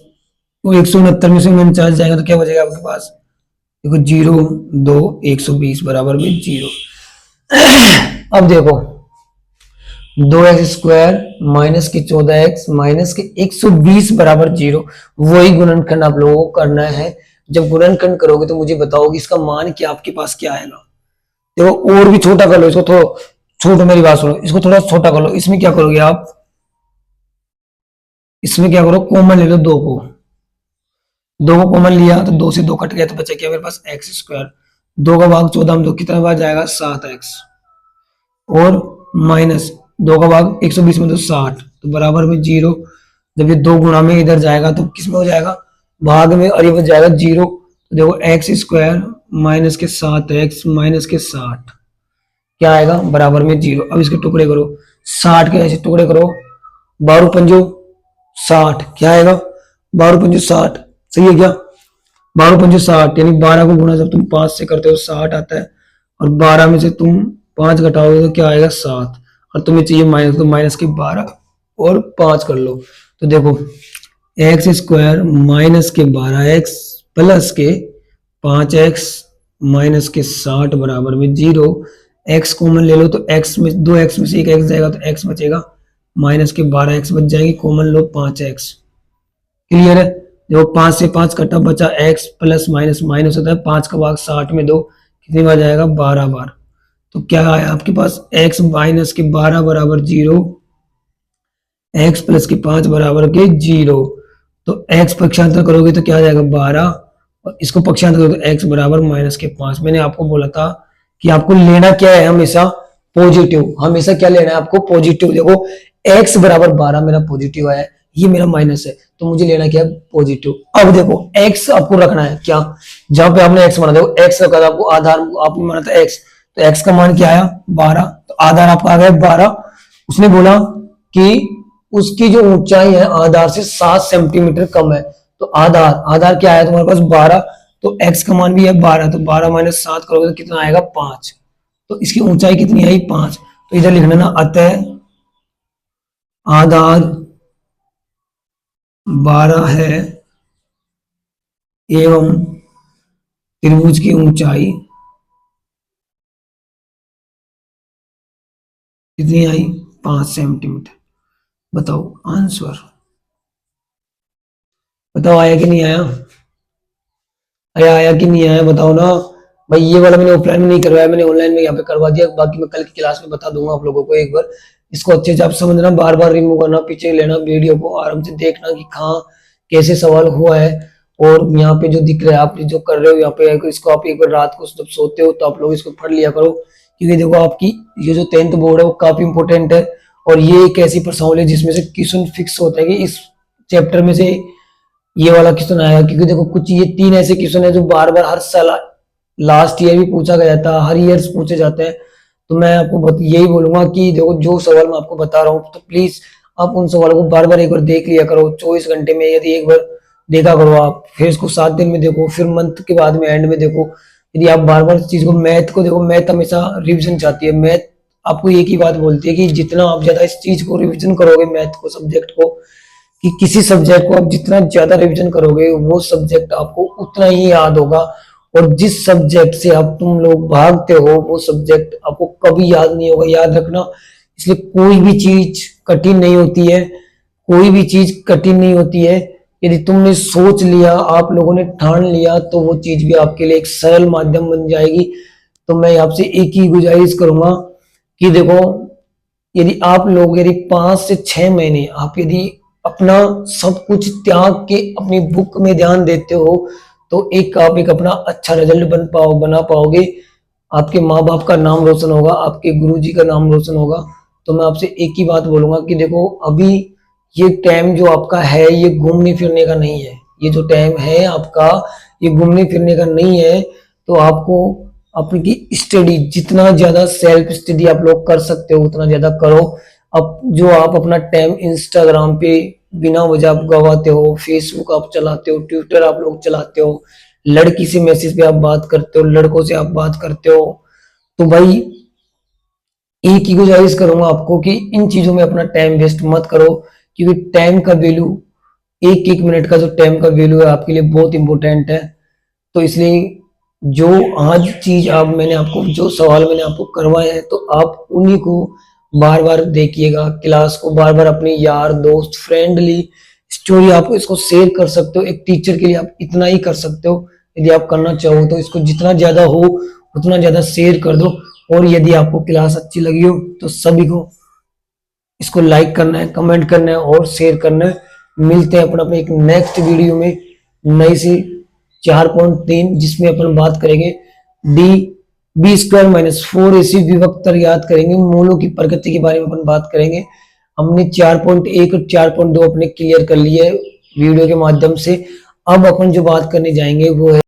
Speaker 1: वो 169 में से 49 जाएगा तो क्या बचेगा आपके पास, देखो 0 2 120 बराबर में 0। अब देखो 2x स्क्वायर माइनस के 14x माइनस के 120 बराबर 0, वही गुणनखंड आप लोगों को करना है। जब गुणनखंड करोगे तो मुझे बताओ कि इसका मान क्या आपके पास क्या आएगा। देखो और भी छोटा कर लो इसको, थोड़ा छोटा, मेरी बात सुनो, इसको थोड़ा छोटा कर लो। इसमें क्या करोगे आप, इसमें क्या करो, कॉमन ले लो, दो को कॉमन लिया तो 2 से 2 कट गया तो बचा क्या मेरे पास x स्क्वायर, 2 का भाग 14 में 2 कितना बार जाएगा 7x, और माइनस 2 का भाग 120 में तो 60, तो बराबर में 0। जब ये 2 गुणा में इधर जाएगा तो किस में हो जाएगा, भाग में, और ये बच जाएगा 0। तो देखो x स्क्वायर माइनस के 7x माइनस के 60 क्या आएगा, बराबर में 0। अब इसके टुकड़े करो, 60 के ऐसे टुकड़े करो, 12 पंजो 60 क्या आएगा, 12 पंजो 60, सही है क्या, 12 पंजो 60, यानी 12 को गुणा जब तुम 5 से करते हो 60 आता है, और 12 में से तुम 5 घटाओगे तो क्या आएगा 7, और तुम्हें चाहिए माइनस, तो माइनस के 12 और 5 कर लो। तो देखो एक्स स्क्वायर माइनस के 12x प्लस के 5x माइनस के 60 बराबर में 0। x कॉमन ले लो तो x में 2x में से एक x जाएगा तो x बचेगा, माइनस के 12x बच जाएगी, कॉमन लो 5x। क्लियर है? देखो 5 से 5 कटा, बचा x प्लस माइनस माइनस होता है, 5 का भाग 60 में 2 कितनी बार जाएगा, 12 बार। तो क्या आया आपके पास, x माइनस के 12 बराबर 0, x प्लस के 5 बराबर के 0। तो x पक्षांतर करोगे तो क्या आ जाएगा 12, और इसको पक्षांतर करोगे तो x बराबर माइनस के 5। मैंने आपको बोला था कि आपको लेना क्या है, हमेशा पॉजिटिव, हमेशा क्या लेना है आपको, पॉजिटिव। देखो x बराबर 12 मेरा पॉजिटिव आया, ये मेरा माइनस है, तो मुझे लेना क्या है, पॉजिटिव। अब देखो x आपको रखना है क्या, जहां पे आपने x माना, देखो x रखा था आपको, आधार आपने माना था x, तो x का मान क्या आया 12, तो आधार आपका आ गया 12। उसने बोला कि उसकी जो ऊंचाई है आधार से 7 सेंटीमीटर कम है, तो आधार आधार क्या है तुम्हारे पास 12, तो x का मान भी है 12, तो 12 माइनस 7 करोगे तो कितना आएगा 5, तो इसकी ऊंचाई कितनी आई 5। तो इधर लिखना ना, अतः आधार 12 है एवं त्रिभुज की ऊंचाई कितनी आई 5 सेंटीमीटर। बताओ आंसर, बताओ आया कि नहीं आया, आया कि नहीं आया, बताओ ना भाई। ये वाला मैंने ऑफलाइन में नहीं करवाया, मैंने ऑनलाइन में यहाँ पे करवा दिया, बाकी मैं कल की क्लास में बता दूंगा आप लोगों को। एक बार इसको अच्छे से आप समझना, बार बार रिमूव करना, पीछे लेना, वीडियो को आराम से देखना कि कहाँ कैसे सवाल हुआ है। और यहाँ पे जो दिख रहा है आप जो कर रहे हो यहाँ पे, इसको आप एक बार रात को जब सोते हो तो आप लोग इसको पढ़ लिया करो, क्योंकि देखो आपकी ये जो 10th बोर्ड है वो काफी इंपोर्टेंट है, और ये एक ऐसी प्रश्नावली है जिसमें से क्वेश्चन फिक्स होता है कि इस चैप्टर में से ये वाला क्वेश्चन आएगा। क्योंकि देखो कुछ ये 3 ऐसे क्वेश्चन है जो बार बार हर साल लास्ट ईयर भी पूछा गया था, हर ईयर पूछे जाते हैं। तो मैं आपको यही बोलूंगा कि देखो जो सवाल मैं आपको बता रहा हूँ तो प्लीज आप उन सवालों को बार बार एक बार देख लिया करो, 24 घंटे में यदि एक बार देखा करो आप, फिर इसको 7 दिन में देखो, फिर मंथ के बाद में एंड में देखो। यदि आप बार बार चीज को, मैथ को देखो, मैथ हमेशा रिवीजन चाहती है। मैथ आपको एक ही बात बोलती है कि जितना आप ज्यादा इस चीज को रिवीजन करोगे, मैथ को, सब्जेक्ट को, कि किसी सब्जेक्ट को आप जितना ज्यादा रिवीजन करोगे वो सब्जेक्ट आपको उतना ही याद होगा। और जिस सब्जेक्ट से आप तुम लोग भागते हो वो सब्जेक्ट आपको कभी याद नहीं होगा, याद रखना। इसलिए कोई भी चीज कठिन नहीं होती है, कोई भी चीज कठिन नहीं होती है। यदि तुमने सोच लिया, आप लोगों ने ठान लिया, तो वो चीज भी आपके लिए एक सरल माध्यम बन जाएगी। तो मैं आपसे एक ही गुजारिश करूंगा कि देखो, यदि आप लोग यदि 5 से 6 महीने आप यदि अपना सब कुछ त्याग के अपनी बुक में ध्यान देते हो, तो एक आप एक अपना अच्छा रिजल्ट बना पाओगे। आपके माँ बाप का नाम रोशन होगा, आपके गुरुजी का नाम रोशन होगा। तो मैं आपसे एक ही बात बोलूंगा कि देखो, अभी ये टाइम जो आपका है ये घूमने फिरने का नहीं है। ये जो टाइम है आपका, ये घूमने फिरने का नहीं है। तो आपको अपनी स्टडी, जितना ज्यादा सेल्फ स्टडी आप लोग कर सकते हो उतना ज्यादा करो। अब जो आप अपना टाइम इंस्टाग्राम पे बिना वजह आप गवाते हो, फेसबुक आप चलाते हो, ट्विटर आप लोग चलाते हो, लड़की से मैसेज पे आप बात करते हो, लड़कों से आप बात करते हो, तो भाई एक ही गुजारिश करूंगा आपको कि इन चीजों में अपना टाइम वेस्ट मत करो। क्योंकि टाइम का वैल्यू, एक एक मिनट का जो टाइम का वैल्यू है आपके लिए बहुत इंपॉर्टेंट है। तो इसलिए जो आज चीज आप, मैंने आपको जो सवाल मैंने आपको करवाए हैं, तो आप उन्हीं को बार बार देखिएगा, क्लास को बार बार अपने यार दोस्त फ्रेंडली स्टोरी आप इसको शेयर कर सकते हो। एक टीचर के लिए आप इतना ही कर सकते हो। यदि आप करना चाहो तो इसको जितना ज्यादा हो उतना ज्यादा शेयर कर दो। और यदि आपको क्लास अच्छी लगी हो तो सभी को इसको लाइक करना है, कमेंट करना है और शेयर करना है। मिलते हैं अपन अपने एक नेक्स्ट वीडियो में नई सी 4.3, जिसमें अपन बात करेंगे डी b² - 4ac विभक्तर याद करेंगे, मूलों की प्रकृति के बारे में अपन बात करेंगे। हमने 4.1 और 4.2 अपने क्लियर कर लिए वीडियो के माध्यम से। अब अपन जो बात करने जाएंगे वो है